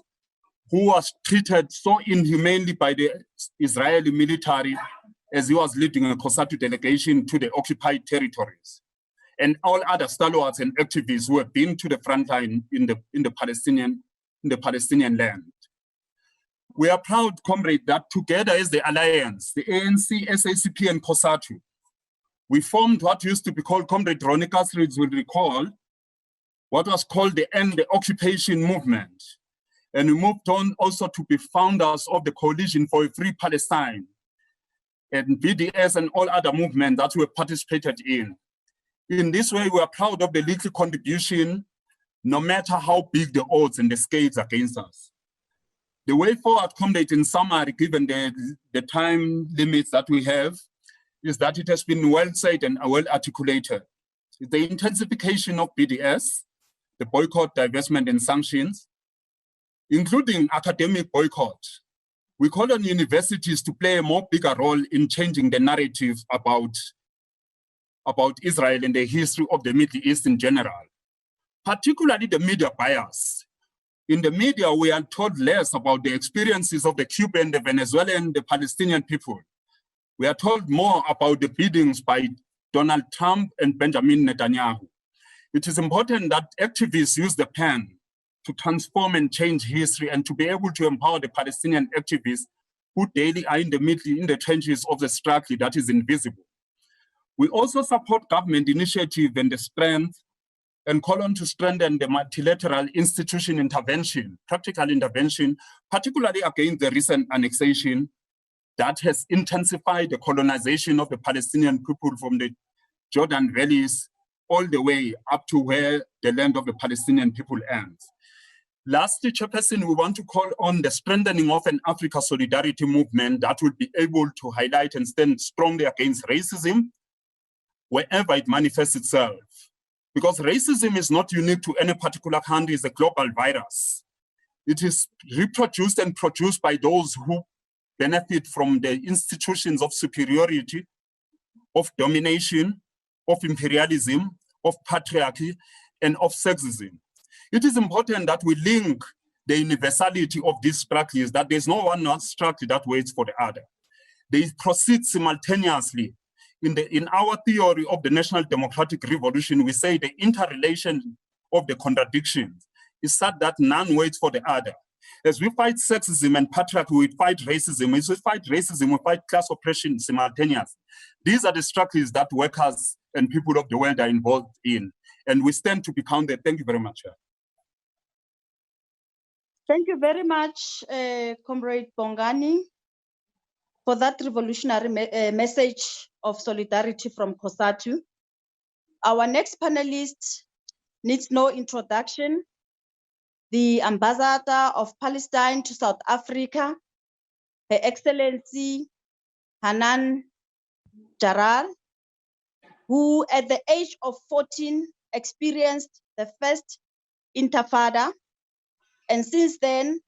who was treated so inhumanely by the Israeli military as he was leading a COSATU delegation to the occupied territories, and all other stalwarts and activists who have been to the front line in the Palestinian land. We are proud, comrade, that together as the Alliance, the ANC, SACP, and COSATU, we formed what used to be called, Comrade Ronnie Kasrils will recall, what was called the End the Occupation Movement. And we moved on also to be founders of the Coalition for a Free Palestine, and BDS and all other movements that we have participated in. In this way, we are proud of the little contribution, no matter how big the odds and the scales against us. The way forward, comrade, in summary, given the time limits that we have, is that it has been well said and well articulated. The intensification of BDS, the boycott, divestment, and sanctions, including academic boycott. We call on universities to play a more bigger role in changing the narrative about Israel and the history of the Middle East in general, particularly the media bias. In the media, we are told less about the experiences of the Cuban, the Venezuelan, the Palestinian people. We are told more about the biddings by Donald Trump and Benjamin Netanyahu. It is important that activists use the pen to transform and change history and to be able to empower the Palestinian activists who daily are in the trenches of the struggle that is invisible. We also support government initiative and the strength and call on to strengthen the multilateral institution intervention, practical intervention, particularly against the recent annexation that has intensified the colonization of the Palestinian people from the Jordan valleys all the way up to where the land of the Palestinian people ends. Lastly, Chairperson, we want to call on the strengthening of an Africa solidarity movement that will be able to highlight and stand strongly against racism wherever it manifests itself. Because racism is not unique to any particular country, it's a global virus. It is reproduced and produced by those who benefit from the institutions of superiority, of domination, of imperialism, of patriarchy, and of sexism. It is important that we link the universality of these structures, that there's no one structure that waits for the other. They proceed simultaneously. In our theory of the national democratic revolution, we say the interrelation of the contradictions is such that none waits for the other. As we fight sexism and patriarchy, we fight racism. As we fight racism, we fight class oppression simultaneously. These are the structures that workers and people of the world are involved in, and we stand to be counted. Thank you very much. Thank you very much, Comrade Bongani, for that revolutionary message of solidarity from COSATU. Our next panelist needs no introduction. The Ambassador of Palestine to South Africa, Her Excellency Hanan Jaral, who at the age of 14 experienced the first Intifada, and since then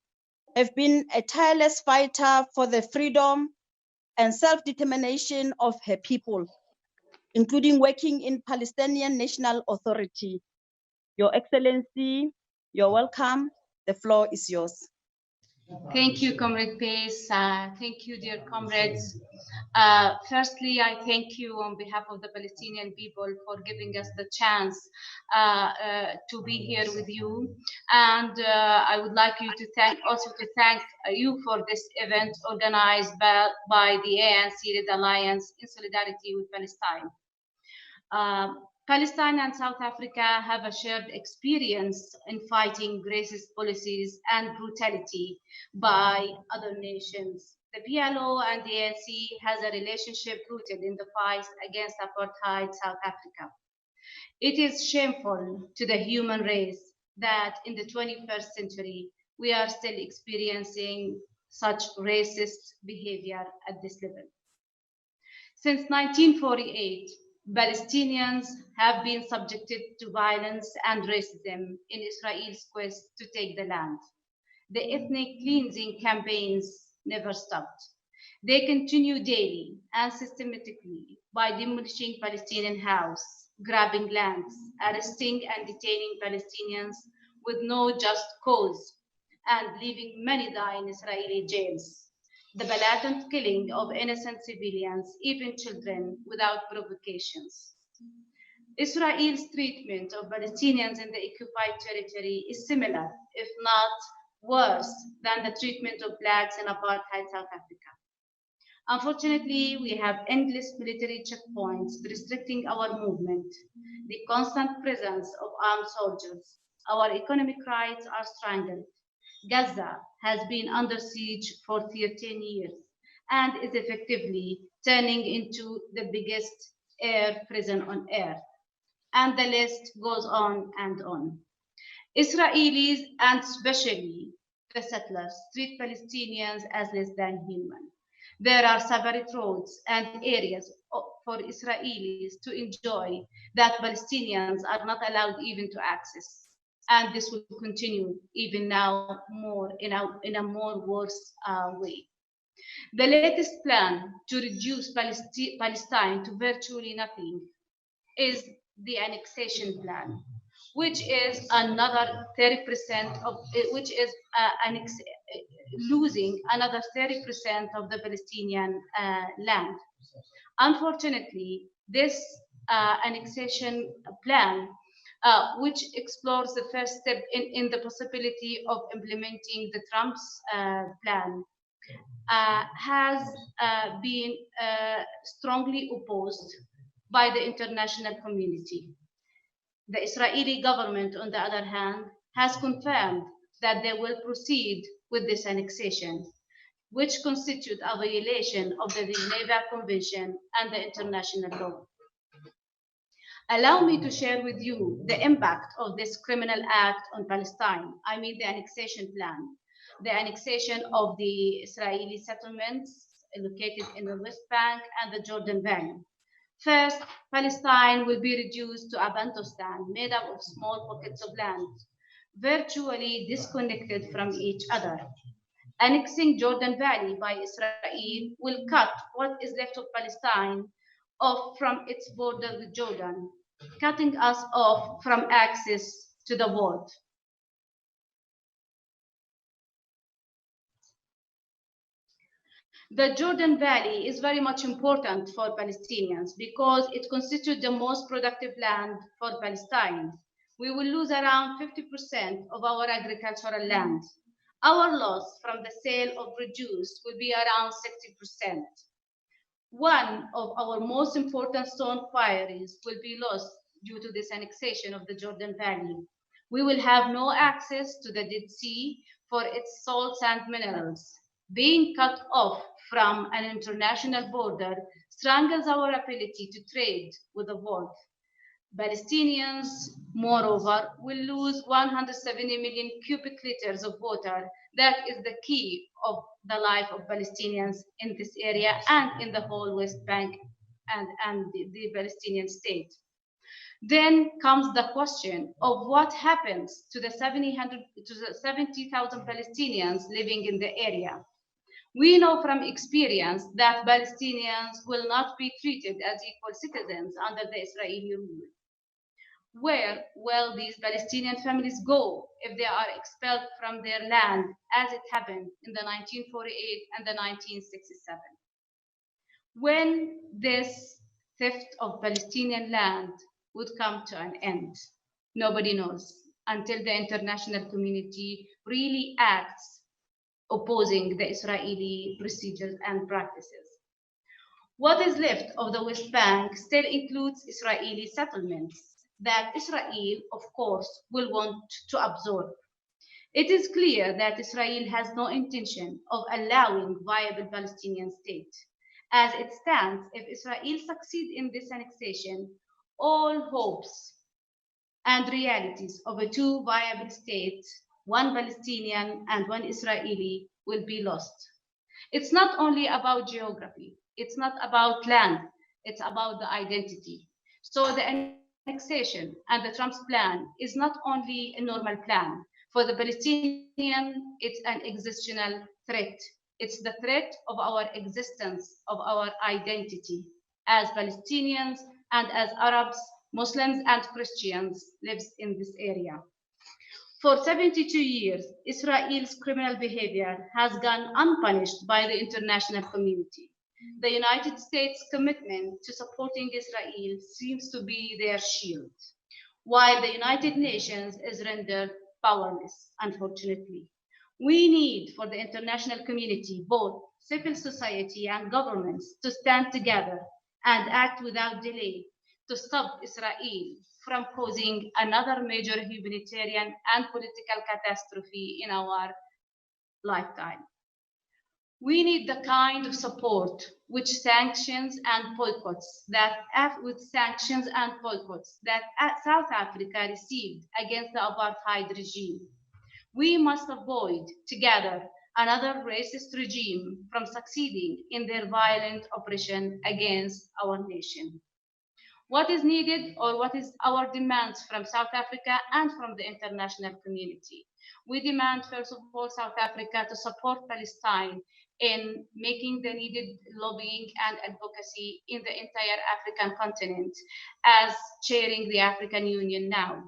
have been a tireless fighter for the freedom and self-determination of her people, including working in Palestinian National Authority. Your Excellency, you're welcome. The floor is yours. Thank you, Comrade Pace. Thank you, dear comrades. Firstly, I thank you on behalf of the Palestinian people for giving us the chance to be here with you. And I would like you to thank you for this event organized by the ANC-led Alliance in solidarity with Palestine. Palestine and South Africa have a shared experience in fighting racist policies and brutality by other nations. The PLO and the ANC has a relationship rooted in the fight against apartheid South Africa. It is shameful to the human race that in the 21st century, we are still experiencing such racist behavior at this level. Since 1948, Palestinians have been subjected to violence and racism in Israel's quest to take the land. The ethnic cleansing campaigns never stopped. They continue daily and systematically by demolishing Palestinian houses, grabbing lands, arresting and detaining Palestinians with no just cause, and leaving many die in Israeli jails. The blatant killing of innocent civilians, even children, without provocations. Israel's treatment of Palestinians in the occupied territory is similar, if not worse, than the treatment of blacks in apartheid South Africa. Unfortunately, we have endless military checkpoints restricting our movement, the constant presence of armed soldiers. Our economic rights are strangled. Gaza has been under siege for 13 years and is effectively turning into the biggest air prison on earth. And the list goes on and on. Israelis, and especially the settlers, treat Palestinians as less than human. There are separate roads and areas for Israelis to enjoy that Palestinians are not allowed even to access. And this will continue even now more in a more worse way. The latest plan to reduce Palestine to virtually nothing is the annexation plan, which is another 30% of, which is losing another 30% of the Palestinian land. Unfortunately, this annexation plan, which explores the first step in the possibility of implementing the Trump's plan, has been strongly opposed by the international community. The Israeli government, on the other hand, has confirmed that they will proceed with this annexation, which constitutes a violation of the Geneva Convention and the international law. Allow me to share with you the impact of this criminal act on Palestine. I mean the annexation plan, the annexation of the Israeli settlements located in the West Bank and the Jordan Valley. First, Palestine will be reduced to a Bantustan made up of small pockets of land, virtually disconnected from each other. Annexing Jordan Valley by Israel will cut what is left of Palestine off from its border with Jordan, cutting us off from access to the world. The Jordan Valley is very much important for Palestinians because it constitutes the most productive land for Palestine. We will lose around 50% of our agricultural land. Our loss from the sale of produce will be around 60%. One of our most important stone quarries will be lost due to this annexation of the Jordan Valley. We will have no access to the Dead Sea for its salts and minerals. Being cut off from an international border strangles our ability to trade with the world. Palestinians, moreover, will lose 170 million cubic liters of water. That is the key of the life of Palestinians in this area and in the whole West Bank and the Palestinian state. Then comes the question of what happens to the 70,000 Palestinians living in the area. We know from experience that Palestinians will not be treated as equal citizens under the Israeli rule. Where will these Palestinian families go if they are expelled from their land, as it happened in the 1948 and the 1967? When this theft of Palestinian land would come to an end, nobody knows until the international community really acts opposing the Israeli procedures and practices. What is left of the West Bank still includes Israeli settlements that Israel, of course, will want to absorb. It is clear that Israel has no intention of allowing a viable Palestinian state. As it stands, if Israel succeeds in this annexation, all hopes and realities of a two viable states, one Palestinian and one Israeli, will be lost. It's not only about geography. It's not about land. It's about the identity. So the annexation and the Trump's plan is not only a normal plan, For the Palestinian, it's an existential threat. It's the threat of our existence, of our identity as Palestinians and as Arabs, Muslims, and Christians lives in this area. For 72 years, Israel's criminal behavior has gone unpunished by the international community. The United States' commitment to supporting Israel seems to be their shield, while the United Nations is rendered powerless, unfortunately. We need for the international community, both civil society and governments, to stand together and act without delay to stop Israel from causing another major humanitarian and political catastrophe in our lifetime. We need the kind of support with sanctions and boycotts that South Africa received against the apartheid regime. We must avoid together another racist regime from succeeding in their violent oppression against our nation. What is needed, or what is our demands from South Africa and from the international community? We demand, first of all, South Africa to support Palestine in making the needed lobbying and advocacy in the entire African continent as chairing the African Union now.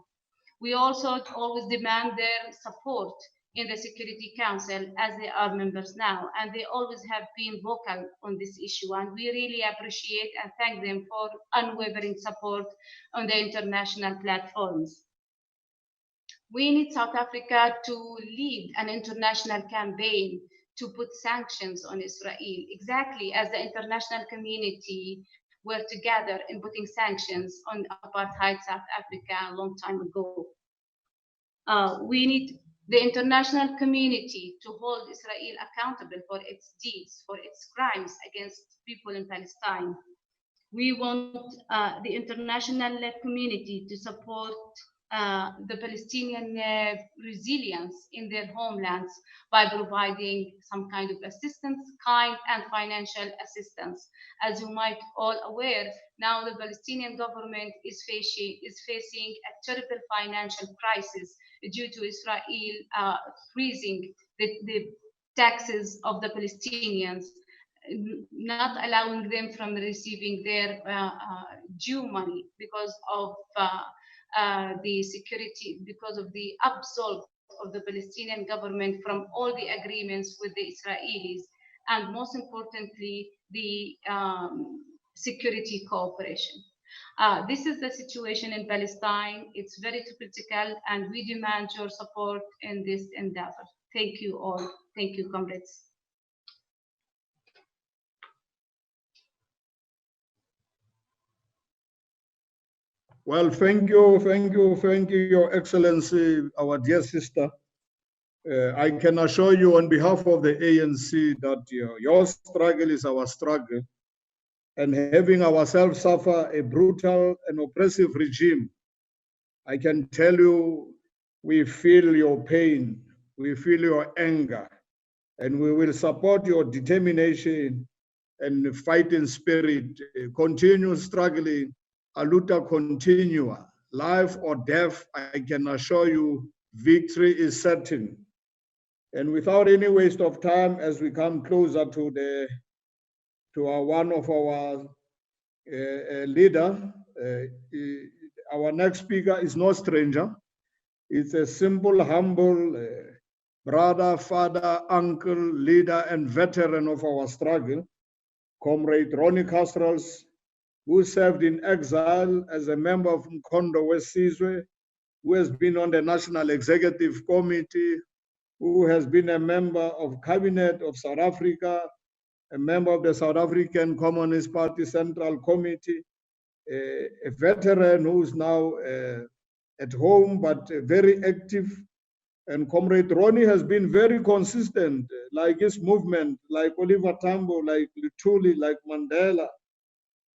We also always demand their support in the Security Council as they are members now, and they always have been vocal on this issue, and we really appreciate and thank them for unwavering support on the international platforms. We need South Africa to lead an international campaign to put sanctions on Israel, exactly as the international community were together in putting sanctions on apartheid South Africa a long time ago. We need the international community to hold Israel accountable for its deeds, for its crimes against people in Palestine. We want the international community to support the Palestinian resilience in their homelands by providing some kind of assistance, kind and financial assistance. As you might all aware, now the Palestinian government is facing a terrible financial crisis due to Israel freezing the taxes of the Palestinians, not allowing them from receiving their due money because of the security, because of the absolve of the Palestinian government from all the agreements with the Israelis, and most importantly, the security cooperation. This is the situation in Palestine. It's very critical, and we demand your support in this endeavor. Thank you all. Thank you, comrades. Well, thank you, Your Excellency, our dear sister. I can assure you on behalf of the ANC that your struggle is our struggle, and having ourselves suffer a brutal and oppressive regime, I can tell you, we feel your pain, we feel your anger, and we will support your determination and fighting spirit. Continue struggling. A luta continua, life or death, I can assure you, victory is certain. And without any waste of time, as we come closer to one of our leader, our next speaker is no stranger. It's a simple, humble brother, father, uncle, leader, and veteran of our struggle, Comrade Ronnie Kasrils, who served in exile as a member of Mkondo West Sizwe, who has been on the National Executive Committee, who has been a member of Cabinet of South Africa, a member of the South African Communist Party Central Committee, a veteran who's now at home, but very active. And Comrade Ronnie has been very consistent, like his movement, like Oliver Tambo, like Luthuli, like Mandela,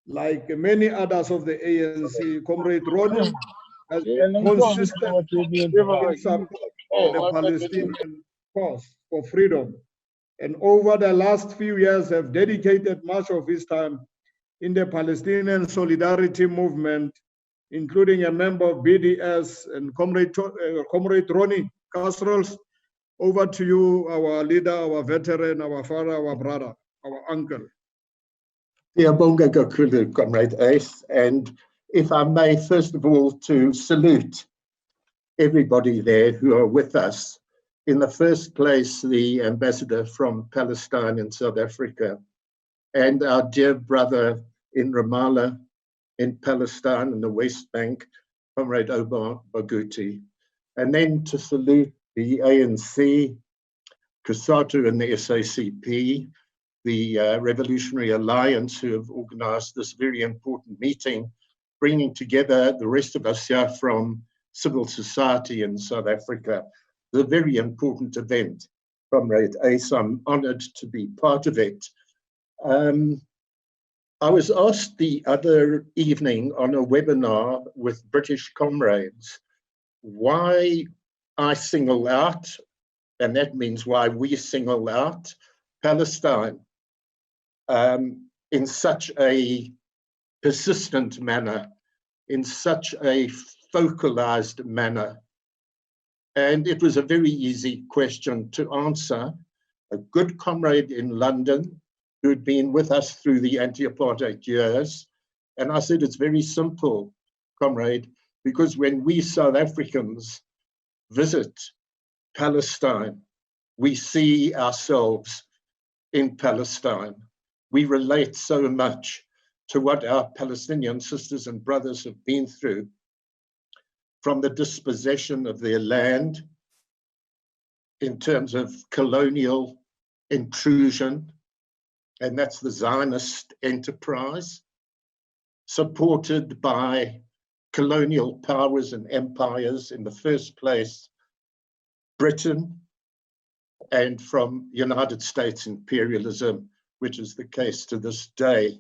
like many others of the ANC. Comrade Ronnie has been consistent in support of the Palestinian cause for freedom, and over the last few years have dedicated much of his time in the Palestinian solidarity movement, including a member of BDS, and Comrade Ronnie Kasrils, over to you, our leader, our veteran, our father, our brother, our uncle. Bonga Gokulu, Comrade Ace, and if I may, first of all, to salute everybody there who are with us. In the first place, the ambassador from Palestine in South Africa, and our dear brother in Ramallah, in Palestine, in the West Bank, Comrade Oma Pogodi. And then to salute the ANC, COSATU and the SACP, the Revolutionary Alliance, who have organized this very important meeting, bringing together the rest of us here from civil society in South Africa. It's a very important event, Comrade Ace. I'm honored to be part of it. I was asked the other evening on a webinar with British comrades why I single out, and that means why we single out Palestine in such a persistent manner, in such a focalized manner. And it was a very easy question to answer. A good comrade in London who had been with us through the anti-apartheid years. And I said, it's very simple, comrade, because when we South Africans visit Palestine, we see ourselves in Palestine. We relate so much to what our Palestinian sisters and brothers have been through, from the dispossession of their land in terms of colonial intrusion, and that's the Zionist enterprise, supported by colonial powers and empires, in the first place, Britain, and from United States imperialism, which is the case to this day.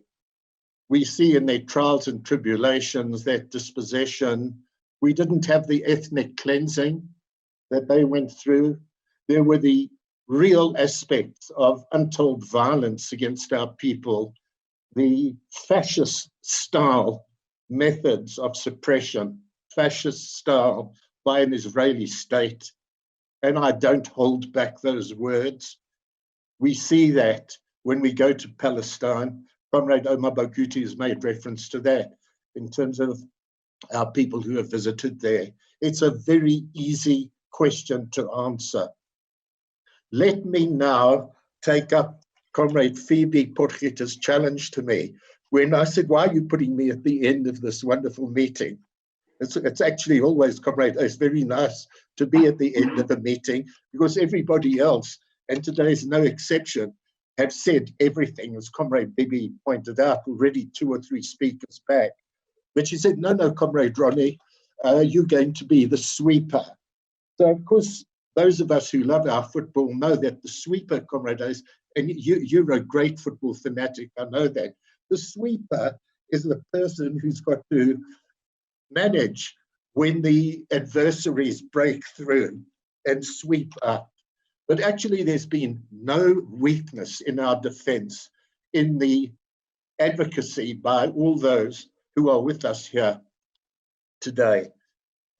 We see in their trials and tribulations, that dispossession. We didn't have the ethnic cleansing that they went through. There were the real aspects of untold violence against our people, the fascist style methods of suppression, fascist style by an Israeli state. And I don't hold back those words. We see that when we go to Palestine. Comrade Oma Pogodi has made reference to that in terms of our people who have visited there. It's a very easy question to answer. Let me now take up Comrade Phoebe Potgieter's challenge to me when I said, why are you putting me at the end of this wonderful meeting? It's actually always, Comrade, it's very nice to be at the end of a meeting because everybody else, and today is no exception, have said everything, as Comrade Bibi pointed out already 2 or 3 speakers back. But she said, no, Comrade Ronnie, you're going to be the sweeper. So, of course, those of us who love our football know that the sweeper, Comrade Ace, and you're a great football fanatic, I know that. The sweeper is the person who's got to manage when the adversaries break through and sweep up. But actually, there's been no weakness in our defense, in the advocacy by all those who are with us here today.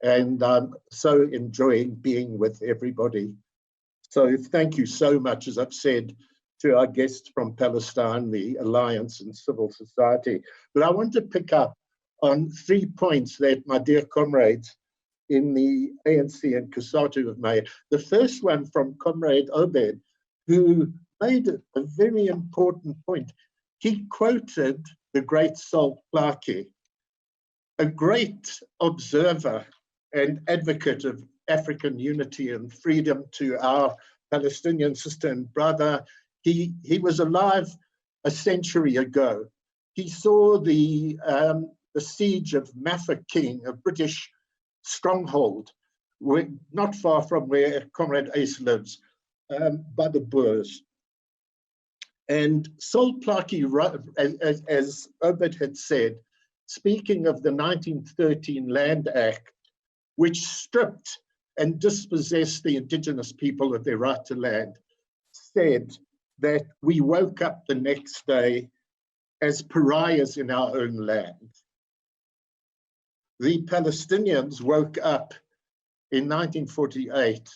And I'm so enjoying being with everybody. So thank you so much, as I've said, to our guests from Palestine, the Alliance and civil society. But I want to pick up on 3 points that my dear comrades in the ANC and COSATU have made. The first one from Comrade Obed, who made a very important point. He quoted the great Sol Plaatje, a great observer and advocate of African unity and freedom to our Palestinian sister and brother. He was alive a century ago. He saw the siege of Mafeking, a British stronghold, not far from where Comrade Ace lives, by the Boers. And Sol Plaatje, as Obed had said, speaking of the 1913 Land Act, which stripped and dispossessed the indigenous people of their right to land, said that we woke up the next day as pariahs in our own land. The Palestinians woke up in 1948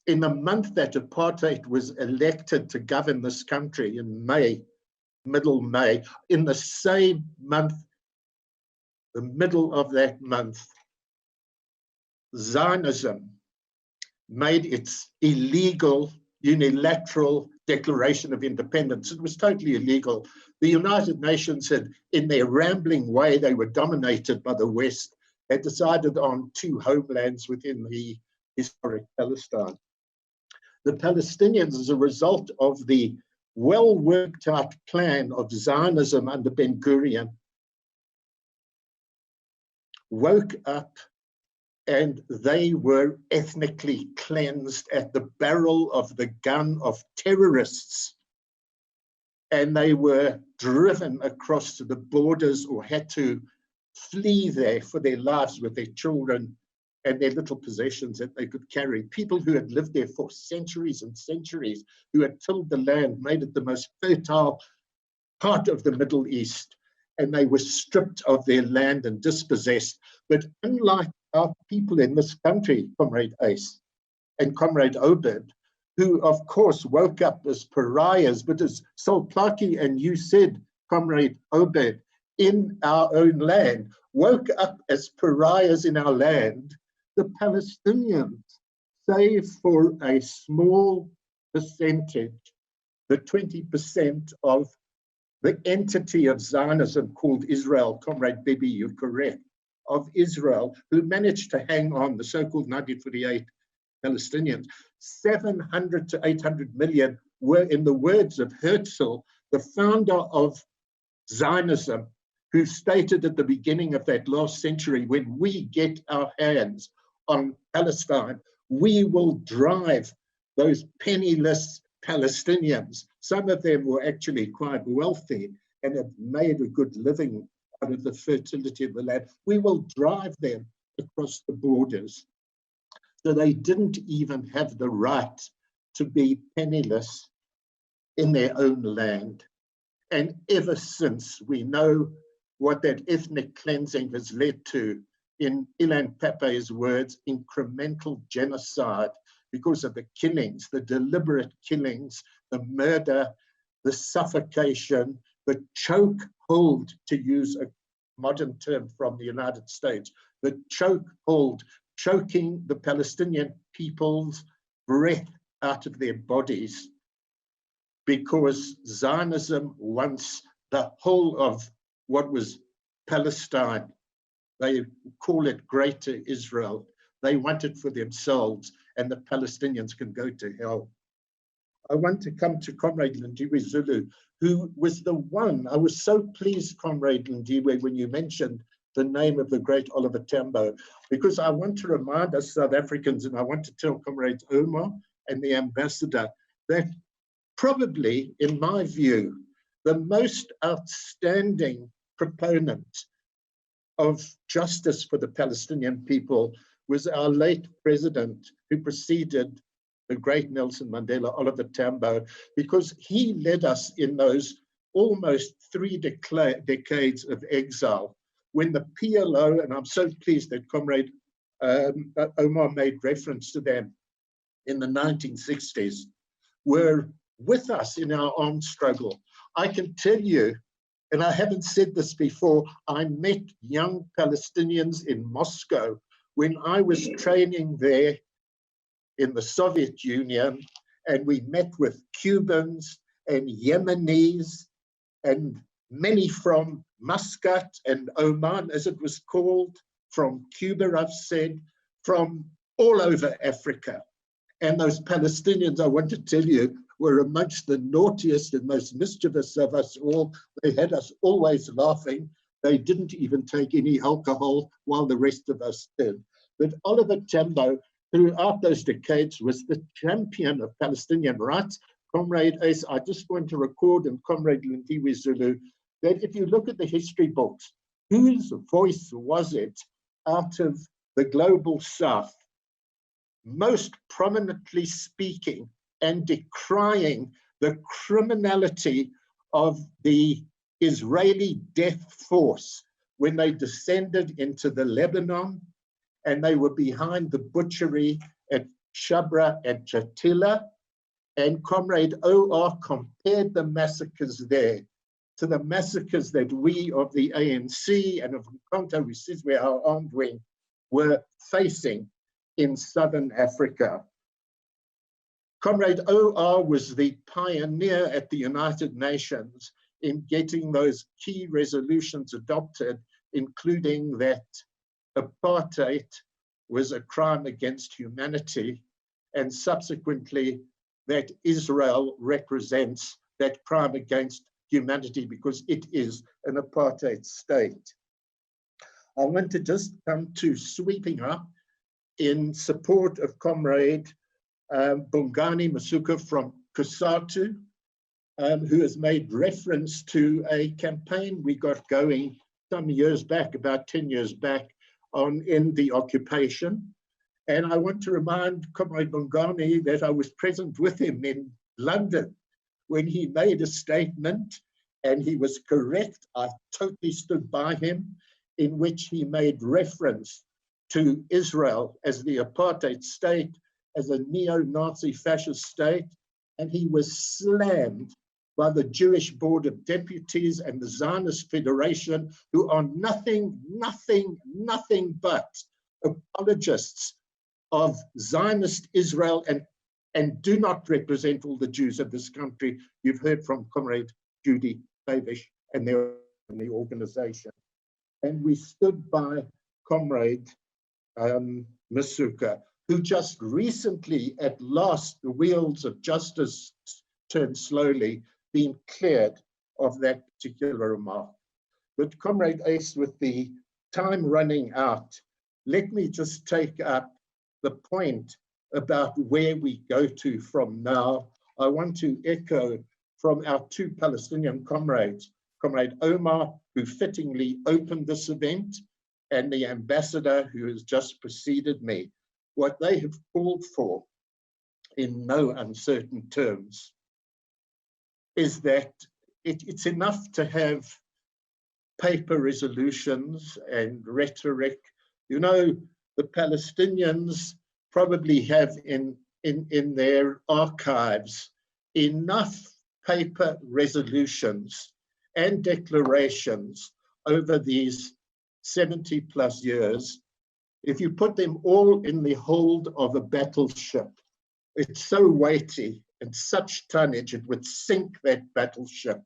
in the month that apartheid was elected to govern this country in May, middle May, in the same month, the middle of that month, Zionism made its illegal unilateral declaration of independence. It was totally illegal. The United Nations had, in their rambling way, they were dominated by the West, had decided on 2 homelands within the historic Palestine. The Palestinians, as a result of the well-worked out plan of Zionism under Ben-Gurion, woke up and they were ethnically cleansed at the barrel of the gun of terrorists. And they were driven across to the borders or had to flee there for their lives with their children and their little possessions that they could carry. People who had lived there for centuries and centuries, who had tilled the land, made it the most fertile part of the Middle East, and they were stripped of their land and dispossessed. But unlike our people in this country, Comrade Ace and Comrade Obed, who of course woke up as pariahs, but as Solplaki and you said, Comrade Obed, in our own land, woke up as pariahs in our land, the Palestinians, save for a small percentage, the 20% of the entity of Zionism called Israel, Comrade Bibi, you're correct, of Israel, who managed to hang on, the so-called 1948 Palestinians, 700 to 800 million were, in the words of Herzl, the founder of Zionism, who stated at the beginning of that last century, when we get our hands on Palestine, we will drive those penniless Palestinians. Some of them were actually quite wealthy and have made a good living out of the fertility of the land. We will drive them across the borders. So they didn't even have the right to be penniless in their own land. And ever since, we know what that ethnic cleansing has led to, in Ilan Pape's words, incremental genocide, because of the killings, the deliberate killings, the murder, the suffocation, the chokehold, to use a modern term from the United States, the chokehold, choking the Palestinian people's breath out of their bodies, because Zionism wants the whole of what was Palestine. They call it Greater Israel. They want it for themselves, and the Palestinians can go to hell. I want to come to Comrade Lindiwe Zulu, who was the one, I was so pleased, Comrade Lindiwe, when you mentioned the name of the great Oliver Tambo, because I want to remind us South Africans, and I want to tell Comrades Oma and the ambassador, that probably, in my view, the most outstanding proponent of justice for the Palestinian people was our late president, who preceded the great Nelson Mandela, Oliver Tambo, because he led us in those almost 3 decades of exile, when the PLO, and I'm so pleased that Comrade Omar made reference to them in the 1960s, were with us in our armed struggle. I can tell you, and I haven't said this before, I met young Palestinians in Moscow when I was training there in the Soviet Union, and we met with Cubans and Yemenis and many from Muscat and Oman, as it was called, from Cuba, I've said, from all over Africa. And those Palestinians, I want to tell you, were amongst the naughtiest and most mischievous of us all. They had us always laughing. They didn't even take any alcohol, while the rest of us did. But Oliver Tambo, throughout those decades, was the champion of Palestinian rights. Comrade Ace, I just want to record, and Comrade Lindiwe Zulu, that if you look at the history books, whose voice was it out of the global South, most prominently speaking and decrying the criminality of the Israeli death force when they descended into the Lebanon, and they were behind the butchery at Shabra, and Jatila. And Comrade OR compared the massacres there to the massacres that we of the ANC and of Mkonta, which is where our armed wing, were facing in Southern Africa. Comrade OR was the pioneer at the United Nations in getting those key resolutions adopted, including that apartheid was a crime against humanity, and subsequently that Israel represents that crime against humanity because it is an apartheid state. I want to just come to sweeping up in support of Comrade Bongani Masuku from COSATU, who has made reference to a campaign we got going some years back, about 10 years back, on in the occupation. And I want to remind Comrade Bongani that I was present with him in London when he made a statement, and he was correct. I totally stood by him, in which he made reference to Israel as the apartheid state, as a neo-Nazi fascist state, and he was slammed by the Jewish Board of Deputies and the Zionist Federation, who are nothing but apologists of Zionist Israel and do not represent all the Jews of this country. You've heard from Comrade Judy Favish and their in the organization. And we stood by Comrade Masuku, who just recently, at last, the wheels of justice turned slowly, being cleared of that particular remark. But Comrade Ace, with the time running out, let me just take up the point about where we go to from now. I want to echo from our two Palestinian comrades, Comrade Oma, who fittingly opened this event, and the ambassador who has just preceded me. What they have called for, in no uncertain terms, is that it's enough to have paper resolutions and rhetoric. You know, the Palestinians probably have in their archives enough paper resolutions and declarations over these 70 plus years. If you put them all in the hold of a battleship, it's so weighty and such tonnage, it would sink that battleship.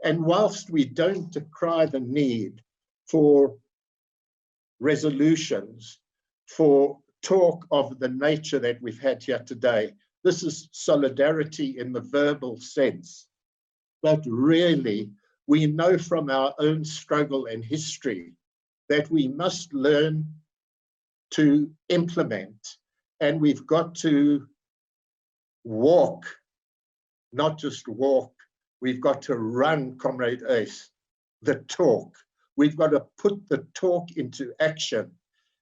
And whilst we don't decry the need for resolutions, for talk of the nature that we've had here today, this is solidarity in the verbal sense. But really, we know from our own struggle and history that we must learn to implement, and we've got to walk, not just walk, we've got to run, Comrade Ace, the talk. We've got to put the talk into action.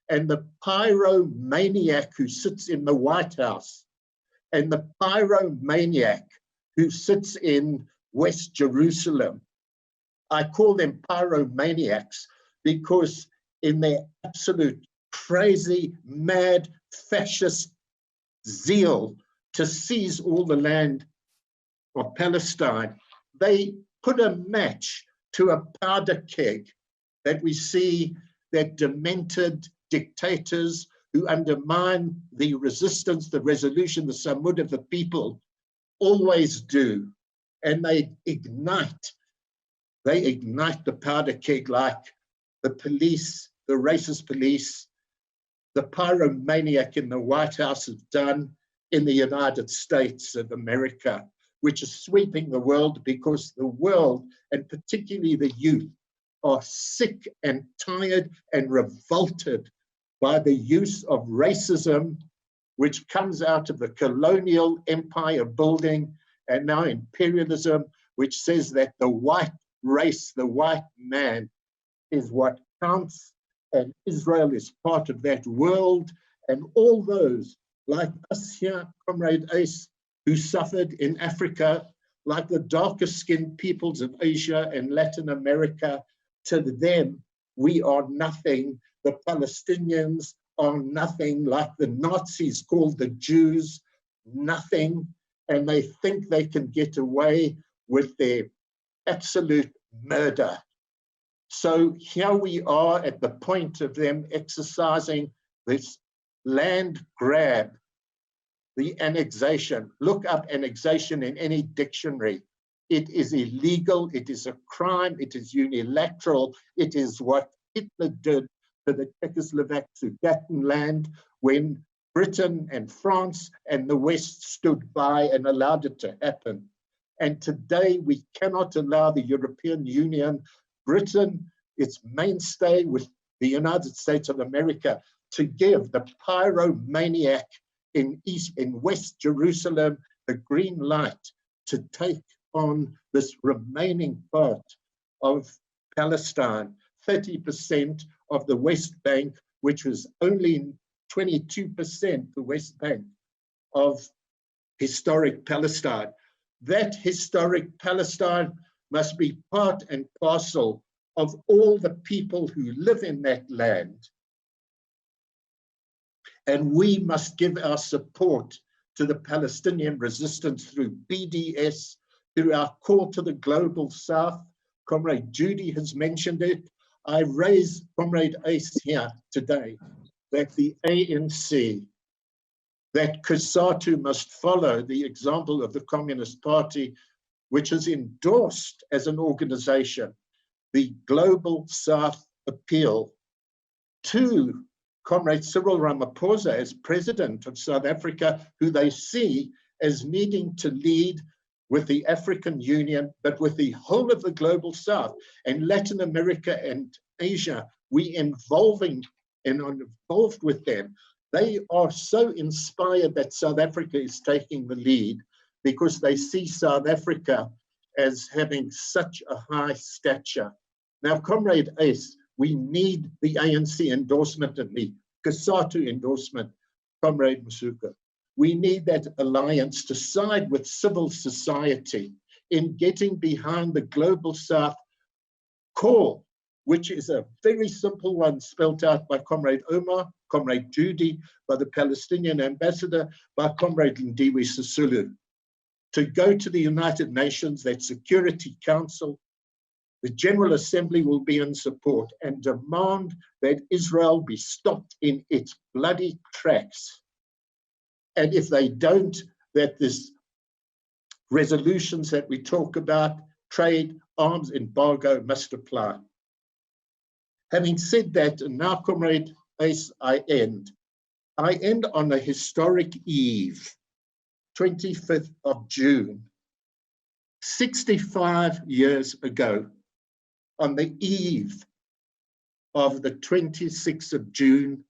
And the pyromaniac who sits in the White House and the pyromaniac who sits in West Jerusalem, I call them pyromaniacs because in their absolute crazy, mad, fascist zeal to seize all the land of Palestine, they put a match to a powder keg that we see that demented dictators who undermine the resistance, the resolution, the samud of the people always do. And they ignite the powder keg like the police, the racist police, the pyromaniac in the White House has done in the United States of America, which is sweeping the world because the world, and particularly the youth, are sick and tired and revolted by the use of racism, which comes out of the colonial empire building and now imperialism, which says that the white race, the white man, is what counts, and Israel is part of that world, and all those like us here, Comrade Ace, who suffered in Africa, like the darkest skinned peoples of Asia and Latin America, to them, we are nothing. The Palestinians are nothing, like the Nazis called the Jews nothing, and they think they can get away with their absolute murder. So here we are at the point of them exercising this land grab, the annexation. Look up annexation in any dictionary. It is illegal, it is a crime, it is unilateral, it is what Hitler did to the Czechoslovak Sudetenland when Britain and France and the West stood by and allowed it to happen. And today we cannot allow the European Union, Britain, its mainstay with the United States of America, to give the pyromaniac in West Jerusalem the green light to take on this remaining part of Palestine, 30% of the West Bank, which was only 22% the West Bank of historic Palestine. That historic Palestine must be part and parcel of all the people who live in that land. And we must give our support to the Palestinian resistance through BDS, through our call to the global South. Comrade Judy has mentioned it. I raise Comrade Ace here today that the ANC, that COSATU must follow the example of the Communist Party, which has endorsed as an organization the Global South appeal to Comrade Cyril Ramaphosa as president of South Africa, who they see as needing to lead with the African Union, but with the whole of the Global South and Latin America and Asia. We involved with them. They are so inspired that South Africa is taking the lead because they see South Africa as having such a high stature. Now, Comrade Ace, we need the ANC endorsement and the COSATU endorsement, Comrade Masuku. We need that alliance to side with civil society in getting behind the Global South call, which is a very simple one spelled out by Comrade Oma, Comrade Judy, by the Palestinian ambassador, by Comrade Lindiwe Sisulu, to go to the United Nations, that Security Council. The General Assembly will be in support and demand that Israel be stopped in its bloody tracks. And if they don't, that this resolutions that we talk about, trade, arms embargo, must apply. Having said that, and now, Comrade Ace, I end on a historic eve, 25th of June, 65 years ago, on the eve of the 26th of June,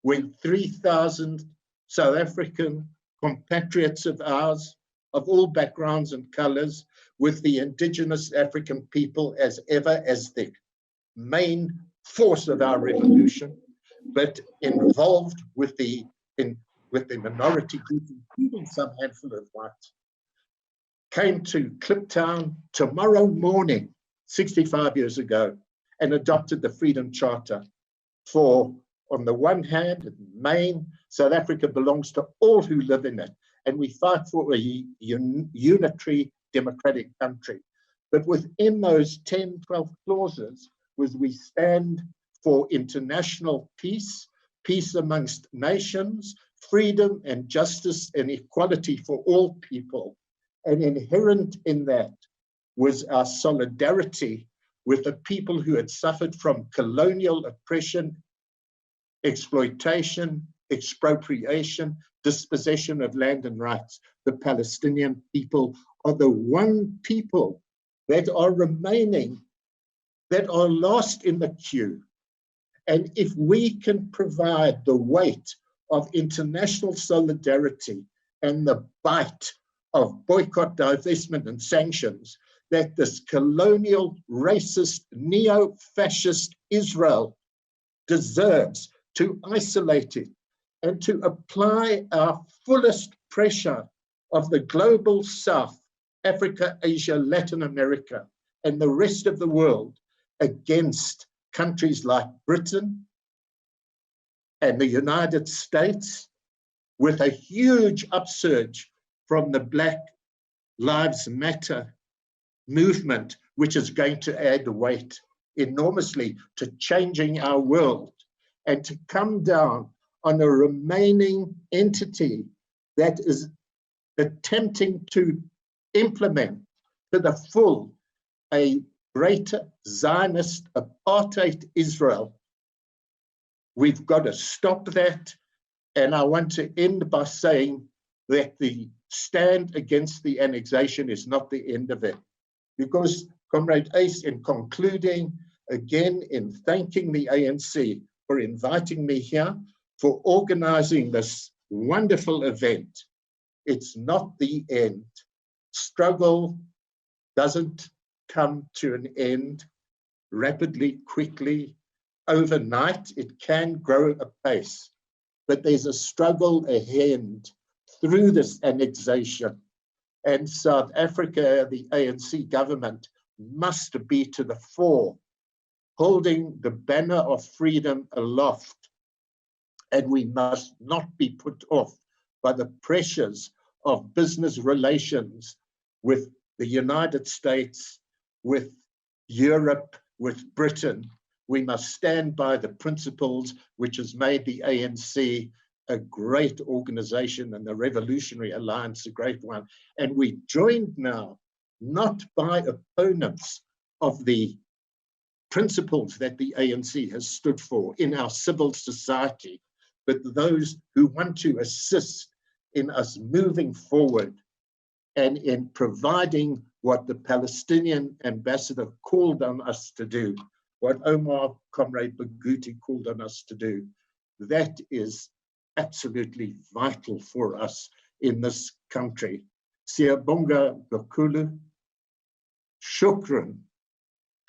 when 3,000 South African compatriots of ours, of all backgrounds and colors, with the indigenous African people as ever as the main force of our revolution, but involved with the minority group, including some handful of whites, came to Kliptown tomorrow morning, 65 years ago, and adopted the Freedom Charter. For, on the one hand, in Maine, South Africa belongs to all who live in it, and we fight for a unitary democratic country. But within those 10, 12 clauses was we stand for international peace, peace amongst nations, freedom and justice and equality for all people. And inherent in that was our solidarity with the people who had suffered from colonial oppression, exploitation, expropriation, dispossession of land and rights. The Palestinian people are the one people that are remaining, that are lost in the queue. And if we can provide the weight of international solidarity and the bite of boycott, divestment, and sanctions that this colonial, racist, neo-fascist Israel deserves, to isolate it and to apply our fullest pressure of the global South, Africa, Asia, Latin America, and the rest of the world against countries like Britain and the United States, with a huge upsurge from the Black Lives Matter movement, which is going to add weight enormously to changing our world, and to come down on a remaining entity that is attempting to implement to the full a greater Zionist apartheid Israel. We've got to stop that. And I want to end by saying that the stand against the annexation is not the end of it. Because, Comrade Ace, in concluding, again, in thanking the ANC for inviting me here, for organizing this wonderful event, it's not the end. Struggle doesn't come to an end rapidly, quickly, overnight. It can grow apace, but there's a struggle ahead through this annexation. And South Africa, the ANC government, must be to the fore, holding the banner of freedom aloft. And we must not be put off by the pressures of business relations with the United States, with Europe, with Britain. We must stand by the principles which has made the ANC a great organization and the Revolutionary Alliance a great one. And we joined now, not by opponents of the principles that the ANC has stood for in our civil society, but those who want to assist in us moving forward and in providing what the Palestinian ambassador called on us to do, what Oma Comrade Pogodi called on us to do. That is absolutely vital for us in this country. Siyabonga kakhulu, shukran,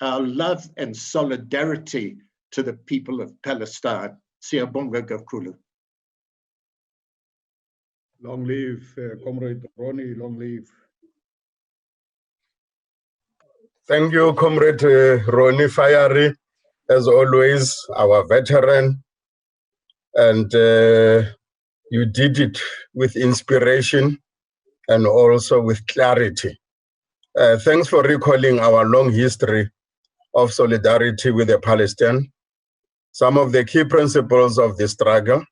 our love and solidarity to the people of Palestine. Siyabonga kakhulu. Long live Comrade Ronnie, long live. Thank you, Comrade Ronnie Fiery, as always, our veteran. And you did it with inspiration and also with clarity. Thanks for recalling our long history of solidarity with the Palestinians, some of the key principles of the struggle,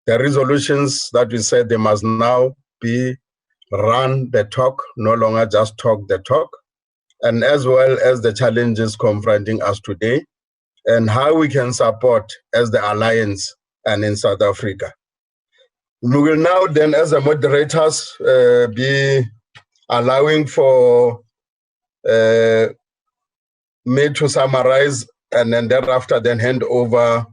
the resolutions that we said they must now be run the talk, no longer just talk the talk, and as well as the challenges confronting us today and how we can support as the alliance and in South Africa. We will now then, as the moderators, be allowing for me to summarize and then thereafter then hand over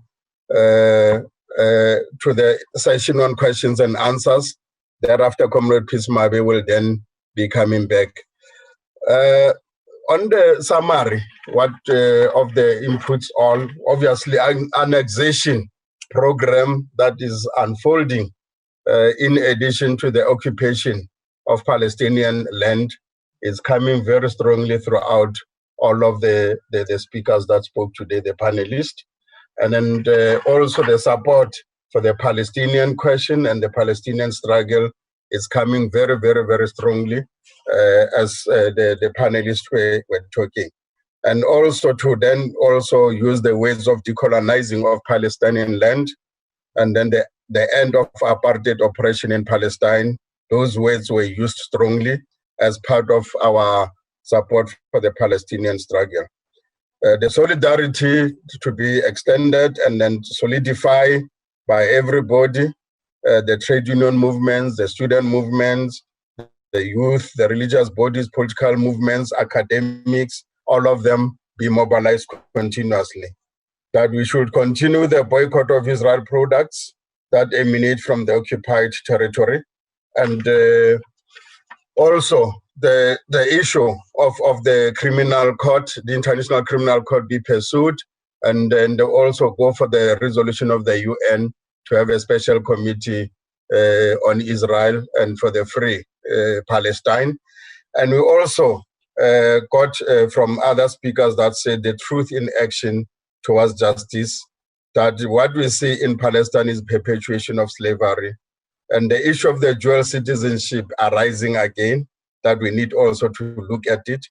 to the session on questions and answers. Thereafter, Comrade Bds Movement will then be coming back. On the summary, what of the inputs on, obviously, an annexation program that is unfolding in addition to the occupation of Palestinian land is coming very strongly throughout all of the speakers that spoke today, the panelists. And then also the support for the Palestinian question and the Palestinian struggle is coming very, very, very strongly as the panelists were talking. And also to then also use the ways of decolonizing of Palestinian land and then the end of apartheid oppression in Palestine. Those words were used strongly as part of our support for the Palestinian struggle. The solidarity to be extended and then solidified by everybody, the trade union movements, the student movements, the youth, the religious bodies, political movements, academics, all of them be mobilized continuously. That we should continue the boycott of Israel products that emanate from the occupied territory. And also the issue of the criminal court, the International Criminal Court be pursued, and then also go for the resolution of the UN to have a special committee on Israel and for the free Palestine. And we also got from other speakers that said the truth in action towards justice, that what we see in Palestine is perpetuation of slavery. And the issue of the dual citizenship arising again, that we need also to look at it.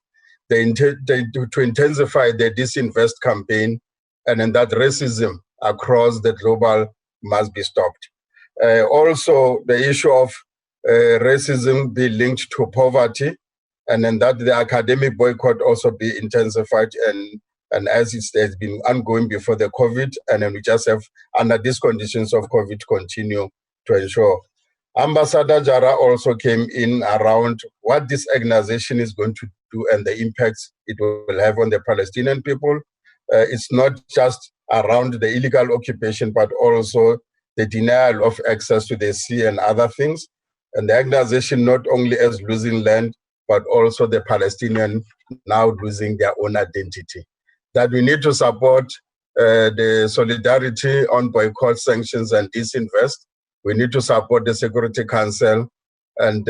To intensify the disinvest campaign, and then that racism across the global must be stopped. Also, the issue of racism be linked to poverty, and then that the academic boycott also be intensified, and as it has been ongoing before the COVID, and then we just have, under these conditions of COVID, continue to ensure. Ambassador Jara also came in around what this organization is going to do and the impacts it will have on the Palestinian people. It's not just around the illegal occupation, but also the denial of access to the sea and other things. And the organization not only is losing land, but also the Palestinian now losing their own identity. That we need to support the solidarity on boycott, sanctions, and disinvest. We need to support the Security Council and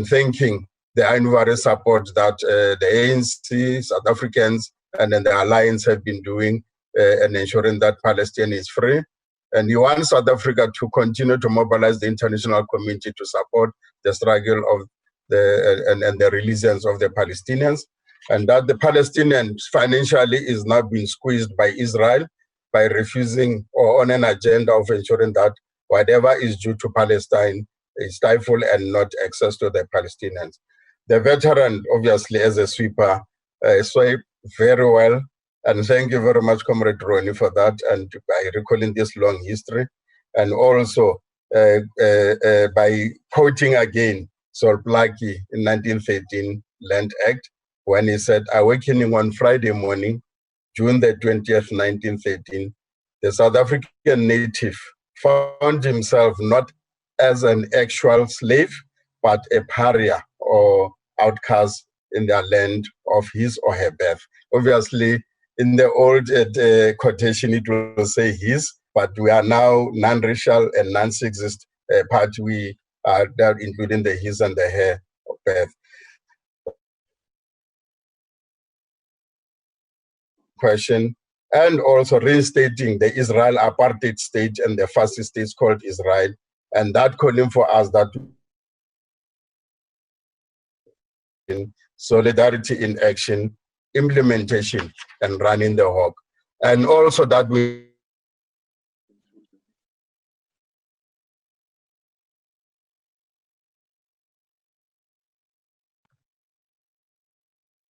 thanking the UNRWA support that the ANC, South Africans, and then the Alliance have been doing and ensuring that Palestine is free. And we want South Africa to continue to mobilize the international community to support the struggle of the release of the Palestinians, and that the Palestinians financially is not being squeezed by Israel by refusing or on an agenda of ensuring that whatever is due to Palestine is stifled and not access to the Palestinians. The veteran, obviously, as a sweeper, swept very well. And thank you very much, Comrade Ronnie, for that, and by recalling this long history. And also by quoting again Sol Plaatje in 1913 Land Act, when he said, awakening on Friday morning, June the 20th, 1913, the South African native found himself not as an actual slave, but a pariah or outcast in their land of his or her birth. Obviously, in the old quotation, it will say his, but we are now non-racial and non-sexist part. We are there, including the his and the her of birth. Question, and also reinstating the Israel apartheid state and the fascist states called Israel, and that calling for us that in solidarity in action, implementation, and running the hawk. And also that we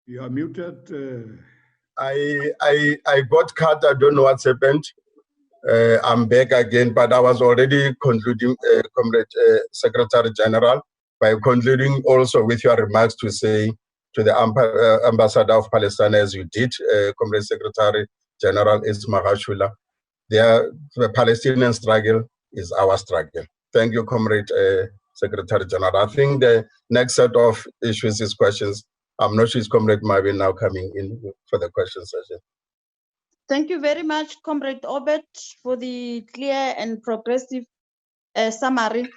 You are muted. I got cut. I don't know what's happened. I'm back again, but I was already concluding, Comrade Secretary General, by concluding also with your remarks to say to the Ambassador of Palestine, as you did, Comrade Secretary General Ismail, the Palestinian struggle is our struggle. Thank you, Comrade Secretary General. I think the next set of issues is questions. I'm not sure is Comrade Marvin now coming in for the question session. Thank you very much, Comrade Obed, for the clear and progressive summary.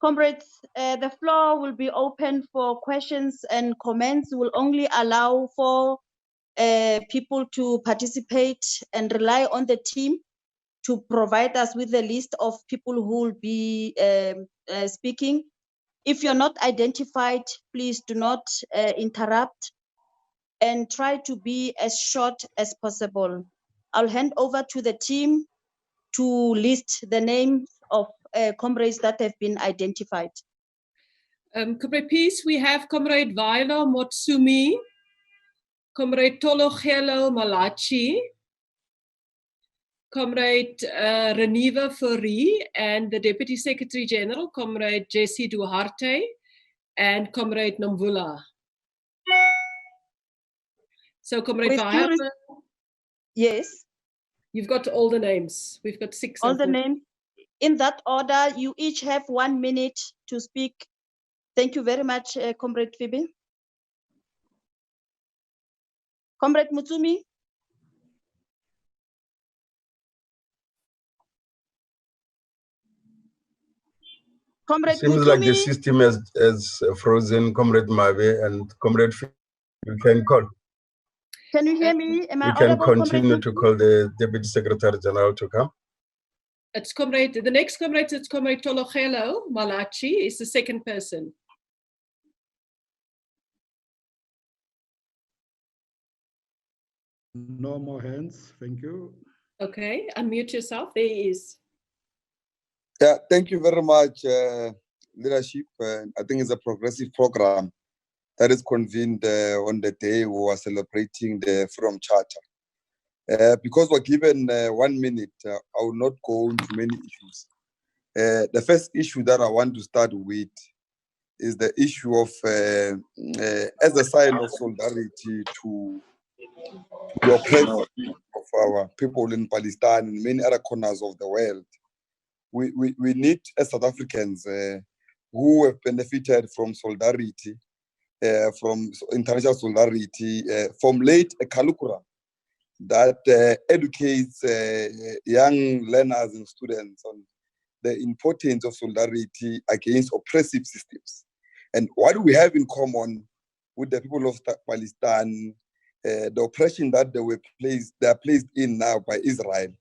Comrades, the floor will be open for questions and comments. We'll only allow for people to participate and rely on the team to provide us with a list of people who will be speaking. If you're not identified, please do not interrupt and try to be as short as possible. I'll hand over to the team to list the names of comrades that have been identified. Comrade Peace, we have Comrade Vaila Motsumi, Comrade Tologelo Malachi, Comrade Reniva Fourie, and the Deputy Secretary General, Comrade Jesse Duarte, and Comrade Nomvula. So, Comrade Vaila. Yes. You've got all the names. We've got 6. All the names. In that order, you each have 1 minute to speak. Thank you very much, Comrade Phoebe. Comrade Mutsumi. Comrade Seems Mutsumi. like the system has frozen, Comrade Mabe and Comrade Phoebe. You can call. Can you hear me? Am I you can audible, continue to call the Deputy Secretary General to come. It's comrade, the next comrade is Comrade Tologelo Malachi, is the second person. No more hands, thank you. Okay, unmute yourself, there he is. Yeah, thank you very much, leadership. I think it's a progressive program that is convened on the day we were celebrating the Freedom Charter. Because we're given 1 minute, I will not go into many issues. The first issue that I want to start with is the issue of, as a sign of solidarity to the oppression of our people in Palestine and many other corners of the world. We need, as South Africans who have benefited from solidarity, from international solidarity, formulate a curriculum that educates young learners and students on the importance of solidarity against oppressive systems. And what we have in common with the people of Palestine, the oppression that they are placed in now by Israel,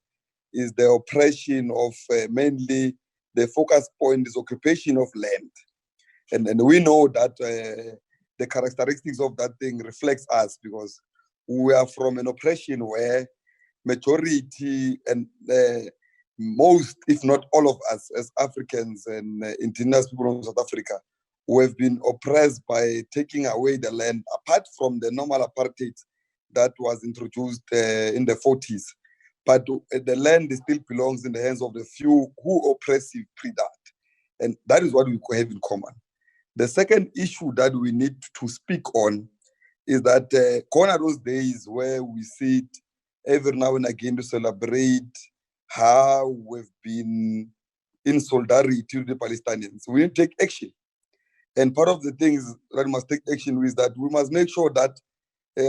is the oppression of mainly the focus point is occupation of land. And we know that the characteristics of that thing reflects us, because we are from an oppression where majority and most, if not all of us as Africans and indigenous people of South Africa, who have been oppressed by taking away the land, apart from the normal apartheid that was introduced in the 40s. But the land still belongs in the hands of the few who oppressive pre that. And that is what we have in common. The second issue that we need to speak on is that gone are those days where we sit every now and again to celebrate how we've been in solidarity with the Palestinians. We need to take action. And part of the things that we must take action with is that we must make sure that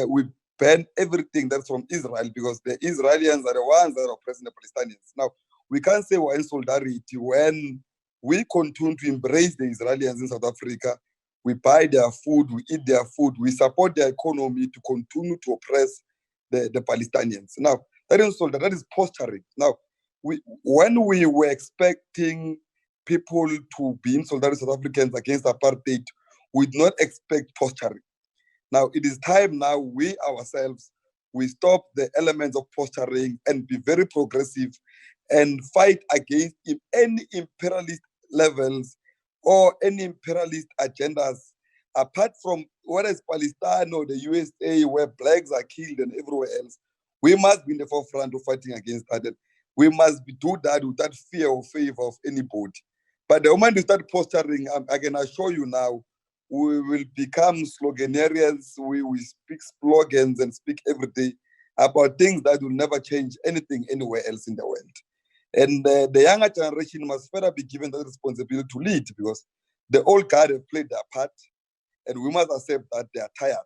we ban everything that's from Israel, because the Israelis are the ones that are oppressing the Palestinians. Now, we can't say we're in solidarity when we continue to embrace the Israelis in South Africa. We buy their food, we eat their food, we support their economy to continue to oppress the Palestinians. Now, that is solidarity, that is posturing. Now, when we were expecting people to be in solidarity with South Africans against apartheid, we did not expect posturing. Now, it is time now we ourselves, we stop the elements of posturing and be very progressive and fight against any imperialist levels or any imperialist agendas, apart from whether it's Palestine or the USA, where blacks are killed and everywhere else. We must be in the forefront of fighting against that. And we must do that without fear or favor of anybody. But the moment we start posturing, I can assure you now, we will become sloganarians. We will speak slogans and speak every day about things that will never change anything anywhere else in the world. And the younger generation must further be given that responsibility to lead, because the old guard have played their part, and we must accept that they are tired.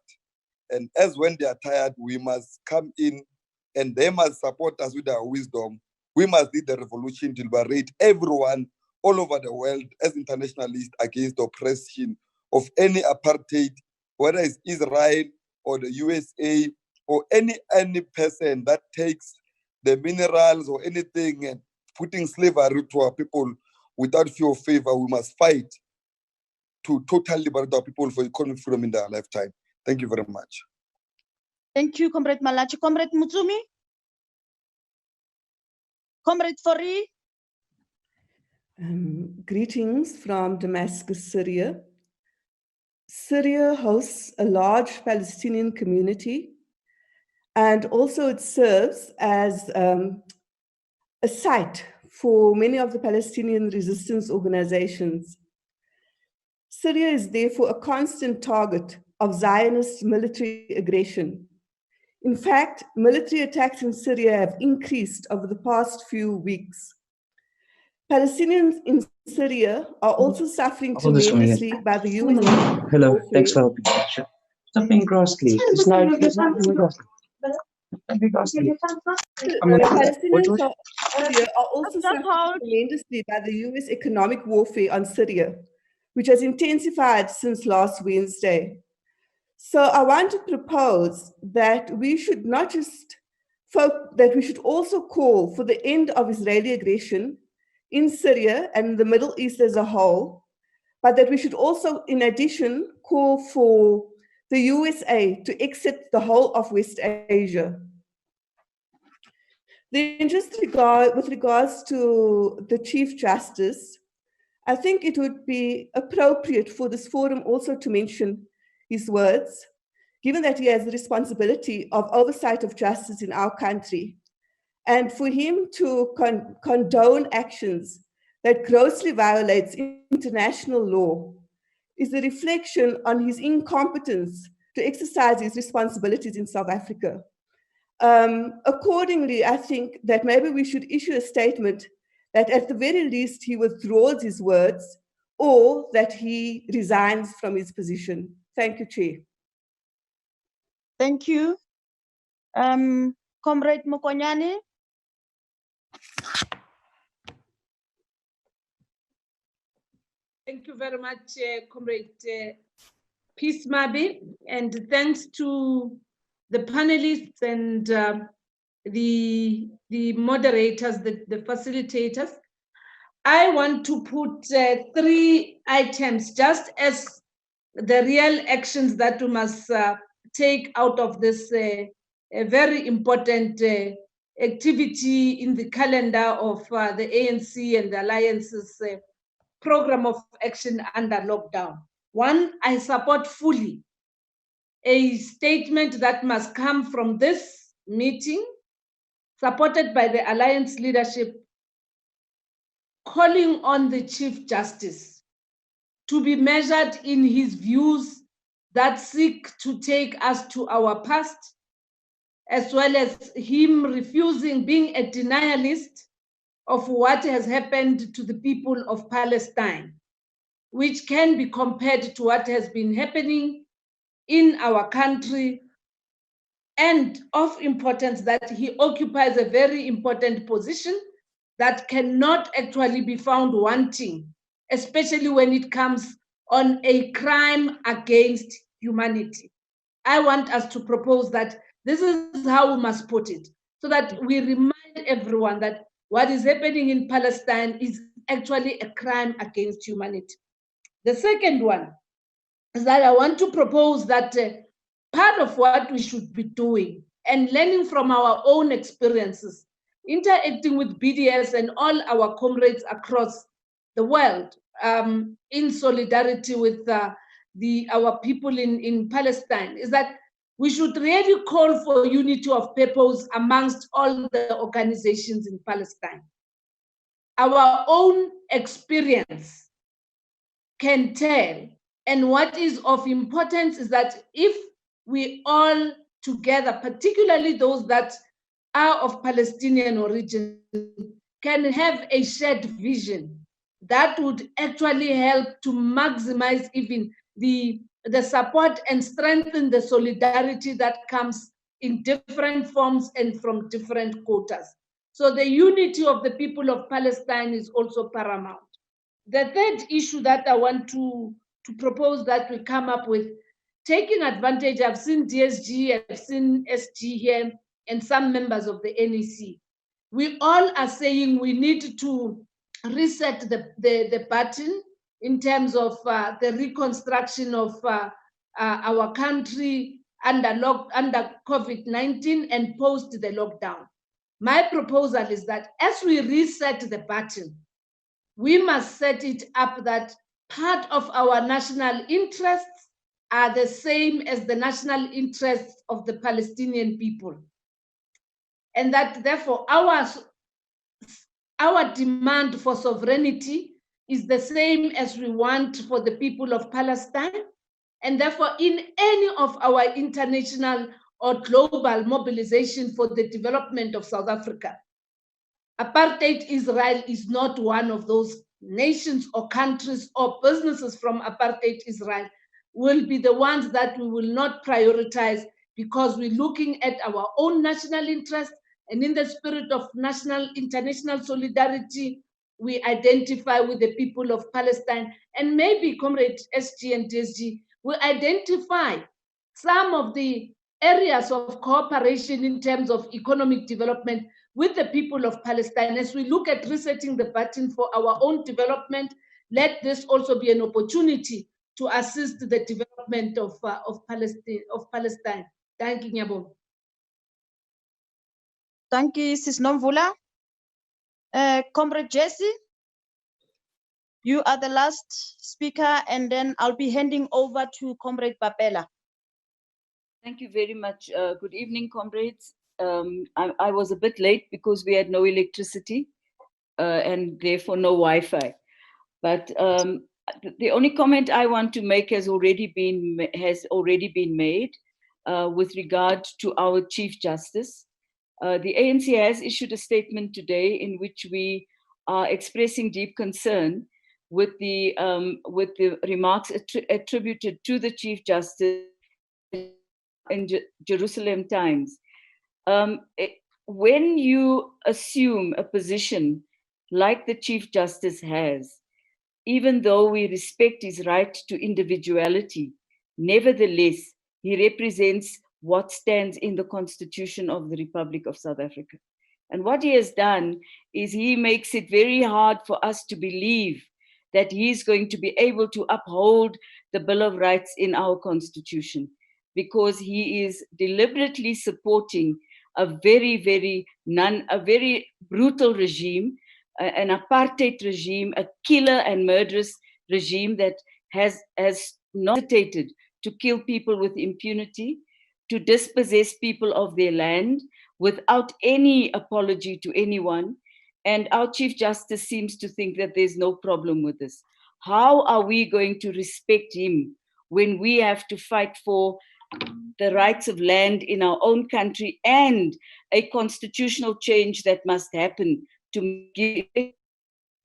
And as when they are tired, we must come in and they must support us with our wisdom. We must lead the revolution to liberate everyone all over the world as internationalists against the oppression of any apartheid, whether it's Israel or the USA or any person that takes the minerals or anything and putting slavery to our people without fear or favor. We must fight to totally liberate our people for economic freedom in their lifetime. Thank you very much. Thank you, Comrade Malachi. Comrade Mutsumi? Comrade Fori? Greetings from Damascus, Syria. Syria hosts a large Palestinian community, and also it serves as a site for many of the Palestinian resistance organizations. Syria is therefore a constant target of Zionist military aggression. In fact, military attacks in Syria have increased over the past few weeks. Palestinians in Syria are also suffering tremendously by the US. Hello, thanks for helping. Stop being grossly. It's not being grossly. Palestinians are also suffering tremendously by the US economic warfare on Syria, which has intensified since last Wednesday. So I want to propose that we should also call for the end of Israeli aggression in Syria and the Middle East as a whole, but that we should also, in addition, call for the USA to exit the whole of West Asia. Then just with regards to the Chief Justice, I think it would be appropriate for this forum also to mention his words, given that he has the responsibility of oversight of justice in our country, and for him to condone actions that grossly violates international law is a reflection on his incompetence to exercise his responsibilities in South Africa. Accordingly, I think that maybe we should issue a statement that at the very least he withdraws his words or that he resigns from his position. Thank you, Chair. Thank you. Comrade Mokonyane. Thank you very much, Comrade Peace Mabe, and thanks to the panelists and the moderators, the facilitators. I want to put 3 items just as the real actions that we must take out of this a very important activity in the calendar of the ANC and the Alliance's program of action under lockdown. 1, I support fully a statement that must come from this meeting, supported by the Alliance leadership, calling on the Chief Justice to be measured in his views that seek to take us to our past, as well as him refusing being a denialist of what has happened to the people of Palestine, which can be compared to what has been happening in our country, and of importance that he occupies a very important position that cannot actually be found wanting, especially when it comes on a crime against humanity. I want us to propose that this is how we must put it, so that we remind everyone that what is happening in Palestine is actually a crime against humanity. The second one is that I want to propose that part of what we should be doing and learning from our own experiences, interacting with BDS and all our comrades across the world in solidarity with our people in Palestine, is that we should really call for unity of purpose amongst all the organizations in Palestine. Our own experience can tell, and what is of importance is that if we all together, particularly those that are of Palestinian origin, can have a shared vision, that would actually help to maximize even the support and strengthen the solidarity that comes in different forms and from different quotas. So the unity of the people of Palestine is also paramount. The third issue that I want to propose that we come up with, taking advantage, I've seen DSG, I've seen SG here, and some members of the NEC. We all are saying we need to reset the button in terms of the reconstruction of our country under COVID-19 and post the lockdown. My proposal is that as we reset the button, we must set it up that part of our national interests are the same as the national interests of the Palestinian people. And that therefore our demand for sovereignty is the same as we want for the people of Palestine. And therefore, in any of our international or global mobilization for the development of South Africa, apartheid Israel is not one of those nations or countries or businesses from apartheid Israel will be the ones that we will not prioritize, because we're looking at our own national interest, and in the spirit of international solidarity, we identify with the people of Palestine. And maybe, Comrade SG and DSG, will identify some of the areas of cooperation in terms of economic development with the people of Palestine. As we look at resetting the button for our own development, let this also be an opportunity to assist the development of Palestine. Thank you, Nyabo. Thank you, Sis Nomvula. Comrade Jesse, you are the last speaker, and then I'll be handing over to Comrade Papela. Thank you very much. Good evening, comrades. I was a bit late because we had no electricity and therefore no Wi-Fi. But the only comment I want to make has already been made with regard to our Chief Justice. The ANC has issued a statement today in which we are expressing deep concern with the remarks attributed to the Chief Justice in Jerusalem Times. When you assume a position like the Chief Justice has, even though we respect his right to individuality, nevertheless, he represents what stands in the Constitution of the Republic of South Africa. And what he has done is he makes it very hard for us to believe that he's going to be able to uphold the Bill of Rights in our Constitution, because he is deliberately supporting a very brutal regime, an apartheid regime, a killer and murderous regime that has not hesitated to kill people with impunity, to dispossess people of their land without any apology to anyone. And our Chief Justice seems to think that there's no problem with this. How are we going to respect him when we have to fight for the rights of land in our own country and a constitutional change that must happen to give it?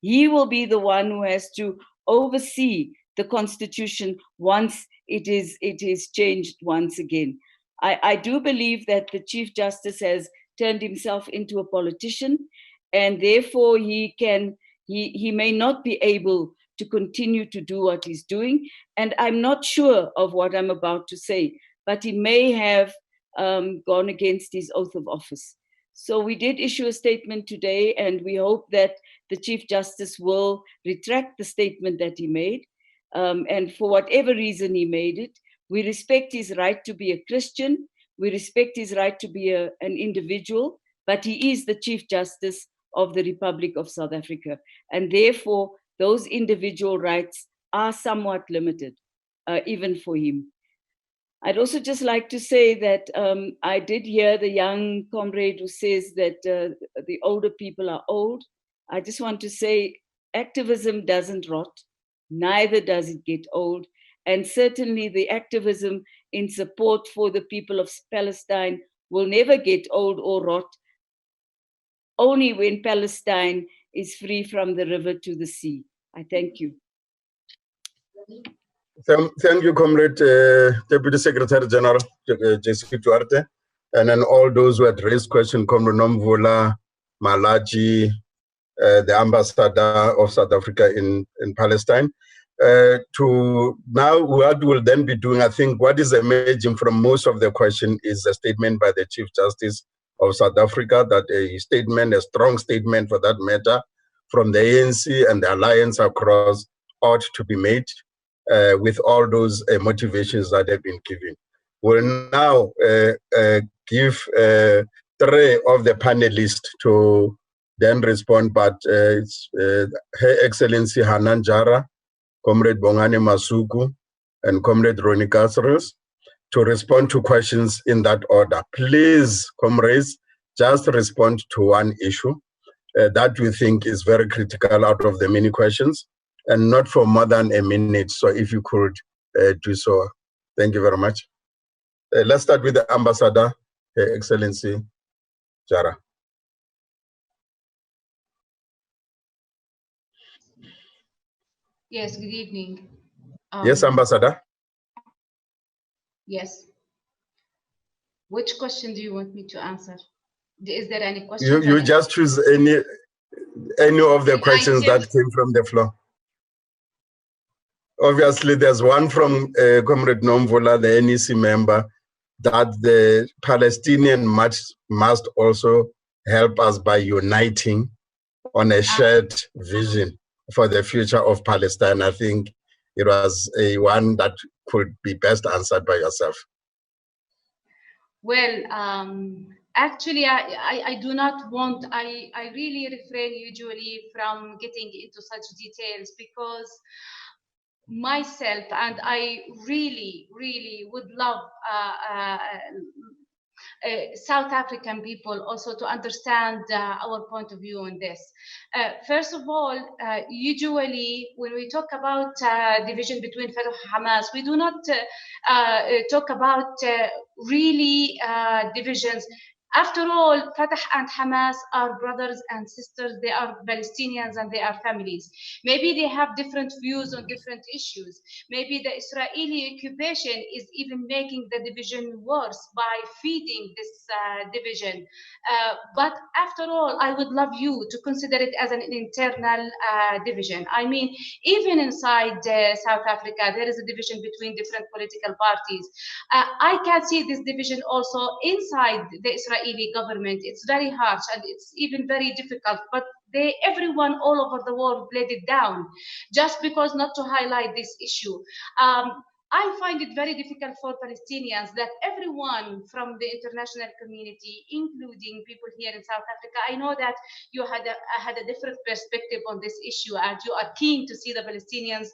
He will be the one who has to oversee the Constitution once it is changed once again. I do believe that the Chief Justice has turned himself into a politician, and therefore he may not be able to continue to do what he's doing. And I'm not sure of what I'm about to say, but he may have gone against his oath of office. So we did issue a statement today, and we hope that the Chief Justice will retract the statement that he made. And for whatever reason he made it, we respect his right to be a Christian. We respect his right to be an individual, but he is the Chief Justice of the Republic of South Africa. And therefore, those individual rights are somewhat limited, even for him. I'd also just like to say that I did hear the young comrade who says that the older people are old. I just want to say activism doesn't rot, neither does it get old. And certainly the activism in support for the people of Palestine will never get old or rot, only when Palestine is free from the river to the sea. I thank you. Thank you, Comrade Deputy Secretary General J.C. Duarte, and then all those who had raised questions, Comrade Nomvula, Malachi, the Ambassador of South Africa in Palestine. To now, what we'll then be doing, I think what is emerging from most of the question is a statement by the Chief Justice of South Africa, that a strong statement for that matter, from the ANC and the alliance across ought to be made with all those motivations that have been given. We'll now give 3 of the panelists to then respond, but it's Her Excellency Hanan Jara, Comrade Bongani Masuku, and Comrade Ronnie Kasrils to respond to questions in that order. Please, comrades, just respond to one issue that we think is very critical out of the many questions, and not for more than a minute. So if you could do so. Thank you very much. Let's start with the Ambassador, Her Excellency Jara. Yes, good evening. Yes, Ambassador. Yes. Which question do you want me to answer? Is there any question? You just choose any of the questions that came from the floor. Obviously, there's one from Comrade Nomvula, the NEC member, that the Palestinian must also help us by uniting on a shared vision for the future of Palestine. I think it was a one that could be best answered by yourself. Well, actually, I do not want, I really refrain usually from getting into such details, because myself, and I really, really would love South African people also to understand our point of view on this. First of all, usually when we talk about division between Fatah and Hamas, we do not talk about really divisions. After all, Fatah and Hamas are brothers and sisters. They are Palestinians and they are families. Maybe they have different views on different issues. Maybe the Israeli occupation is even making the division worse by feeding this division. But after all, I would love you to consider it as an internal division. I mean, even inside South Africa, there is a division between different political parties. I can see this division also inside the Israeli government. It's very harsh and it's even very difficult, but everyone all over the world played it down just because not to highlight this issue. I find it very difficult for Palestinians that everyone from the international community, including people here in South Africa, I know that you had a different perspective on this issue and you are keen to see the Palestinians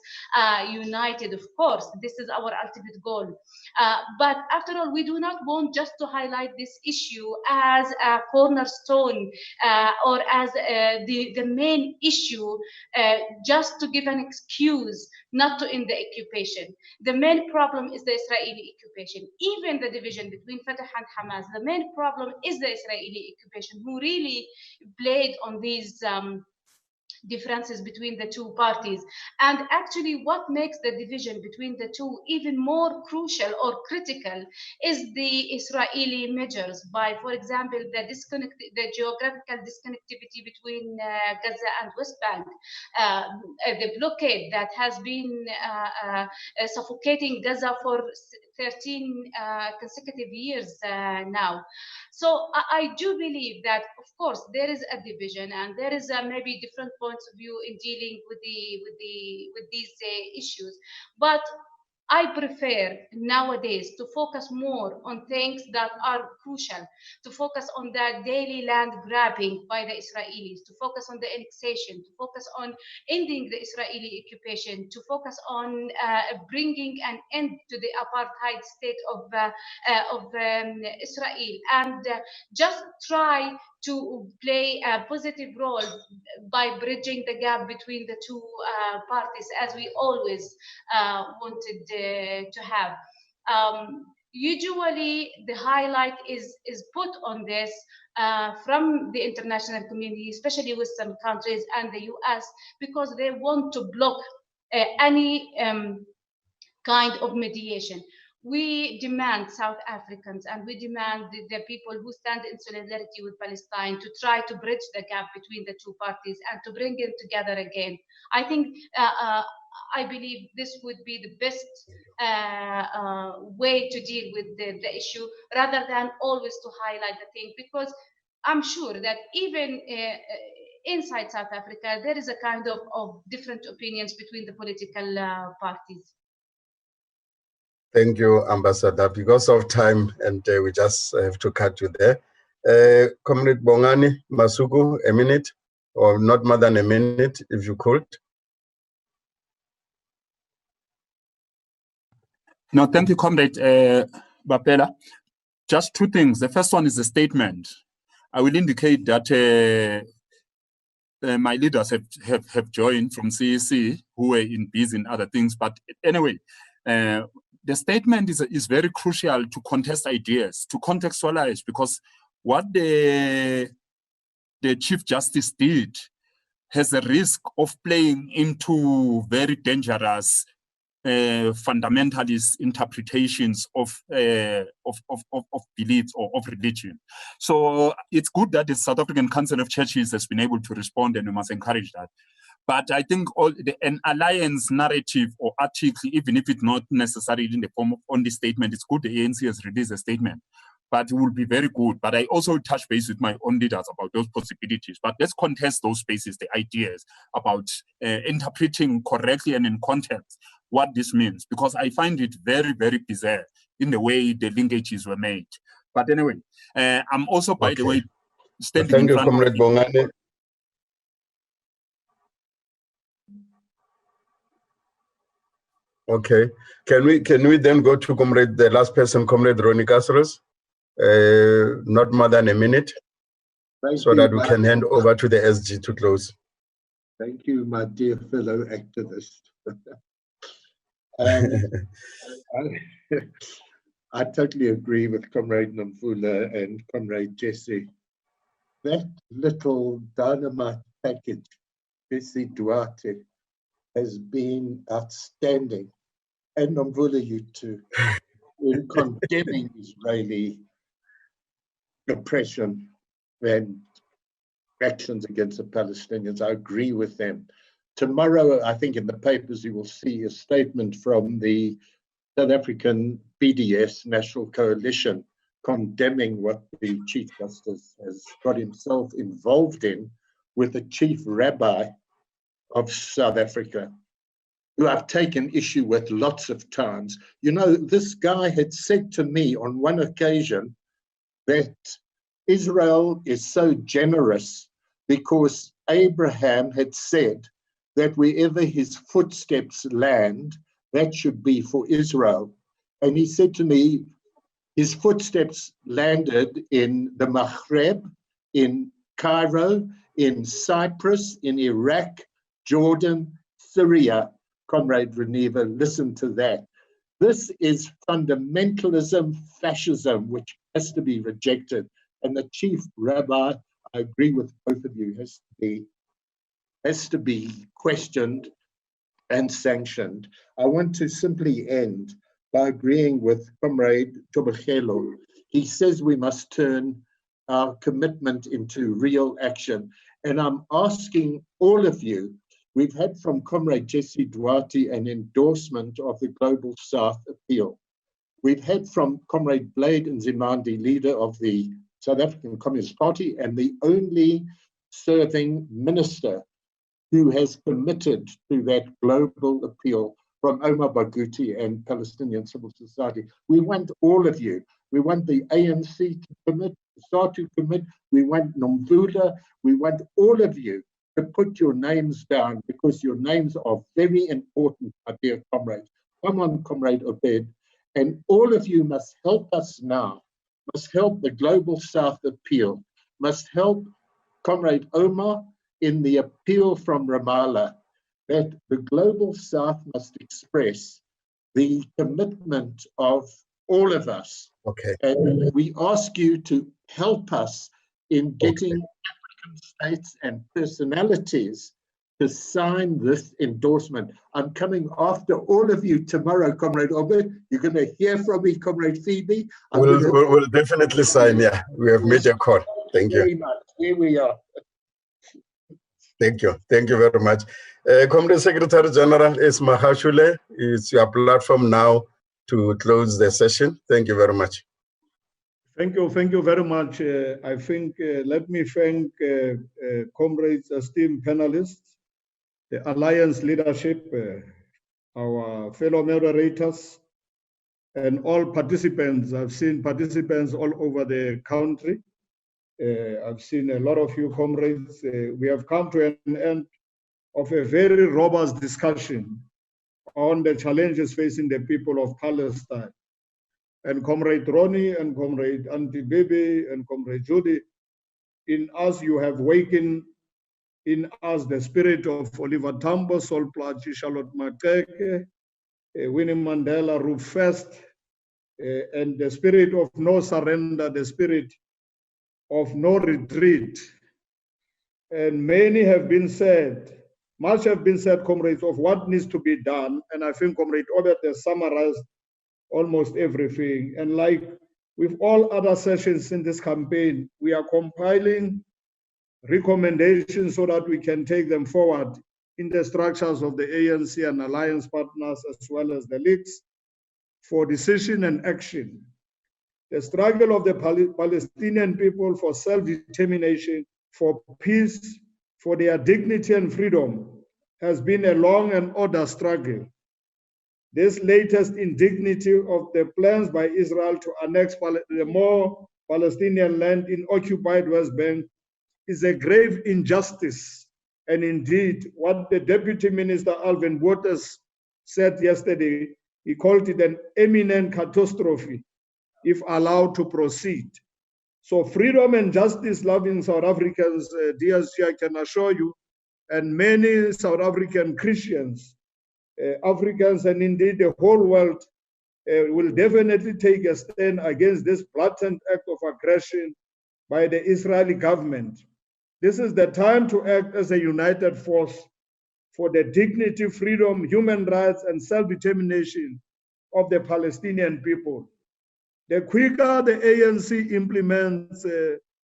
united. Of course, this is our ultimate goal. But after all, we do not want just to highlight this issue as a cornerstone or as the main issue just to give an excuse not to end the occupation. The main problem is the Israeli occupation. Even the division between Fatah and Hamas, the main problem is the Israeli occupation, who really played on these differences between the two parties. And actually what makes the division between the two even more crucial or critical is the Israeli measures by, for example, the geographical disconnectivity between Gaza and West Bank, the blockade that has been suffocating Gaza for 13 consecutive years now. So I do believe that, of course, there is a division and there is maybe different points of view in dealing with these issues, but I prefer nowadays to focus more on things that are crucial, to focus on the daily land grabbing by the Israelis, to focus on the annexation, to focus on ending the Israeli occupation, to focus on bringing an end to the apartheid state of Israel, and just try to play a positive role by bridging the gap between the two parties, as we always wanted to have. Usually the highlight is put on this from the international community, especially Western countries and the US, because they want to block any kind of mediation. We demand South Africans and we demand the people who stand in solidarity with Palestine to try to bridge the gap between the two parties and to bring them together again. I think, I believe this would be the best way to deal with the issue, rather than always to highlight the thing, because I'm sure that even inside South Africa, there is a kind of different opinions between the political parties. Thank you, Ambassador. Because of time, and we just have to cut you there. Comrade Bongani Masuku, a minute, or not more than a minute, if you could. No, thank you, Comrade Bapela. Just two things. The first one is a statement. I will indicate that my leaders have joined from CEC, who were busy in other things. But anyway, the statement is very crucial to contest ideas, to contextualize, because what the Chief Justice did has a risk of playing into very dangerous fundamentalist interpretations of beliefs or of religion. So it's good that the South African Council of Churches has been able to respond, and we must encourage that. But I think an alliance narrative or article, even if it's not necessarily in the form of only statement, it's good the ANC has released a statement. but it will be very good. But I also touch base with my own leaders about those possibilities. But let's contest those spaces, the ideas about interpreting correctly and in context what this means, because I find it very, very bizarre in the way the linkages were made. But anyway, I'm also, by the way, standing Thank in you, front Comrade Bongani. Okay, can we then go to Comrade, the last person, Comrade Ronnie Kasrils? Not more than a minute, so that we can hand over to the SG to close. Thank you, my dear fellow activist. I totally agree with Comrade Nomvula and Comrade Jesse. That little dynamite package, Jesse Duarte, has been outstanding, and Nomvula, you too, in condemning Israeli oppression and actions against the Palestinians. I agree with them. Tomorrow, I think in the papers, you will see a statement from the South African BDS National Coalition condemning what the Chief Justice has got himself involved in with the Chief Rabbi of South Africa, who I've taken issue with lots of times. You know, this guy had said to me on one occasion that Israel is so generous because Abraham had said that wherever his footsteps land, that should be for Israel. And he said to me, his footsteps landed in the Maghreb, in Cairo, in Cyprus, in Iraq, Jordan, Syria. Comrade Reneva, listen to that. This is fundamentalism, fascism, which has to be rejected. And the Chief Rabbi, I agree with both of you, has to be questioned and sanctioned. I want to simply end by agreeing with Comrade Tobachelo. He says we must turn our commitment into real action. And I'm asking all of you, we've had from Comrade Jesse Duarte an endorsement of the Global South appeal. We've had from Comrade Blade Nzimande, leader of the South African Communist Party and the only serving minister who has committed to that global appeal, from Oma Pogodi and Palestinian civil society. We want all of you. We want the ANC to commit, start to commit. We want Nomvula. We want all of you to put your names down, because your names are very important, my dear comrades. Come on, Comrade Obed. And all of you must help us now, must help the Global South appeal, must help Comrade Omar in the appeal from Ramallah, that the Global South must express the commitment of all of us. Okay. And we ask you to help us in getting African states and personalities to sign this endorsement. I'm coming after all of you tomorrow, Comrade Obed. You're going to hear from me, Comrade Phoebe. We'll definitely sign, yeah. We have made a call. Thank you. Very much. Here we are. Thank you. Thank you very much. Comrade Secretary General is Mahashule. It's your platform now to close the session. Thank you very much. Thank you very much. I think, let me thank comrades, esteemed panelists, the Alliance leadership, our fellow moderators, and all participants. I've seen participants all over the country. I've seen a lot of you comrades. We have come to an end of a very robust discussion on the challenges facing the people of Palestine. And Comrade Ronnie and Comrade Auntie Bibi and Comrade Judy, in us you have wakened in us the spirit of Oliver Tambo, Sol Plaatje, Charlotte Maxeke, Winnie Mandela, Ruth First, and the spirit of no surrender, the spirit of no retreat. And many have been said, much have been said, comrades, of what needs to be done. And I think Comrade Obert has summarized almost everything. And like with all other sessions in this campaign, we are compiling recommendations so that we can take them forward in the structures of the ANC and alliance partners, as well as the leagues, for decision and action. The struggle of the Palestinian people for self-determination, for peace, for their dignity and freedom has been a long and ordered struggle. This latest indignity of the plans by Israel to annex more Palestinian land in occupied West Bank is a grave injustice. And indeed, what the Deputy Minister Alvin Waters said yesterday, he called it an imminent catastrophe if allowed to proceed. So freedom and justice loving South Africans, DSG, I can assure you, and many South African Christians, Africans, and indeed the whole world will definitely take a stand against this blatant act of aggression by the Israeli government. This is the time to act as a united force for the dignity, freedom, human rights, and self-determination of the Palestinian people. The quicker the ANC implements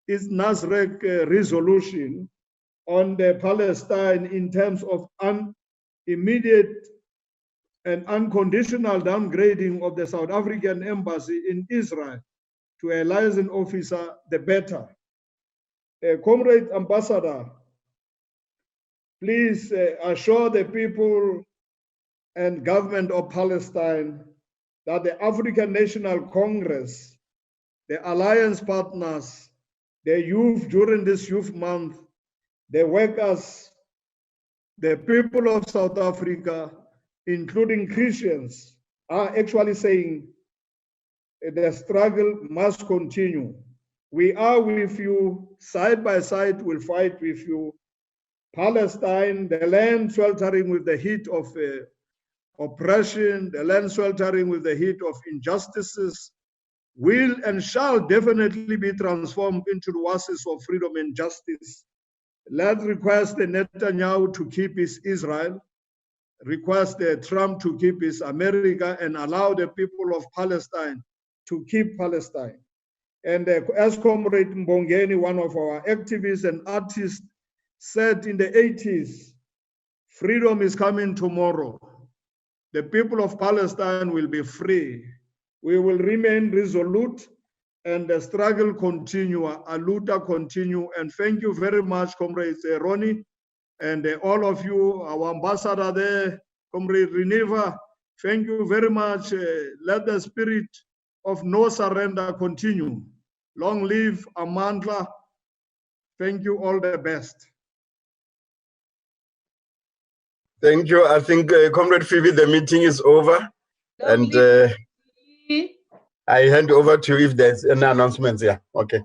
its Nasrec resolution on the Palestine in terms of immediate and unconditional downgrading of the South African embassy in Israel to a liaison officer, the better. Comrade Ambassador, please assure the people and government of Palestine that the African National Congress, the alliance partners, the youth during this youth month, the workers, the people of South Africa, including Christians, are actually saying the struggle must continue. We are with you, side by side, we'll fight with you. Palestine, the land sweltering with the heat of oppression, the land sweltering with the heat of injustices, will and shall definitely be transformed into the oasis of freedom and justice. Let's request the Netanyahu to keep his Israel, request the Trump to keep his America, and allow the people of Palestine to keep Palestine. And as Comrade Bongani, one of our activists and artists, said in the 80s, freedom is coming tomorrow. The people of Palestine will be free. We will remain resolute and the struggle continue, Aluta continue. And thank you very much, Comrade Ronnie, and all of you, our ambassador there, Comrade Reneva. Thank you very much. Let the spirit of no surrender continue. Long live Amandla. Thank you, all the best. Thank you. I think, Comrade Phoebe, the meeting is over. And I hand over to you if there's any announcements. Yeah, okay.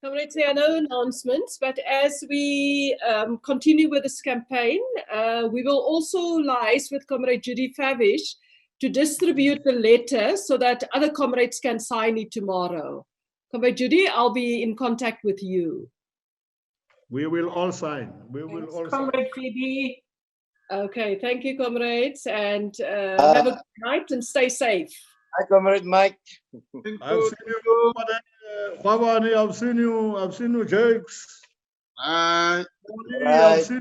Comrades, there are no announcements, but as we continue with this campaign, we will also liaise with Comrade Judy Favish to distribute the letter so that other comrades can sign it tomorrow. Comrade Judy, I'll be in contact with you. We will all sign. We will all Comrade Phoebe. Okay, thank you, comrades, and have a good night and stay safe. Hi, Comrade Mike. I've seen you, Bhavani. I've seen you, Jakes. Bye. I've seen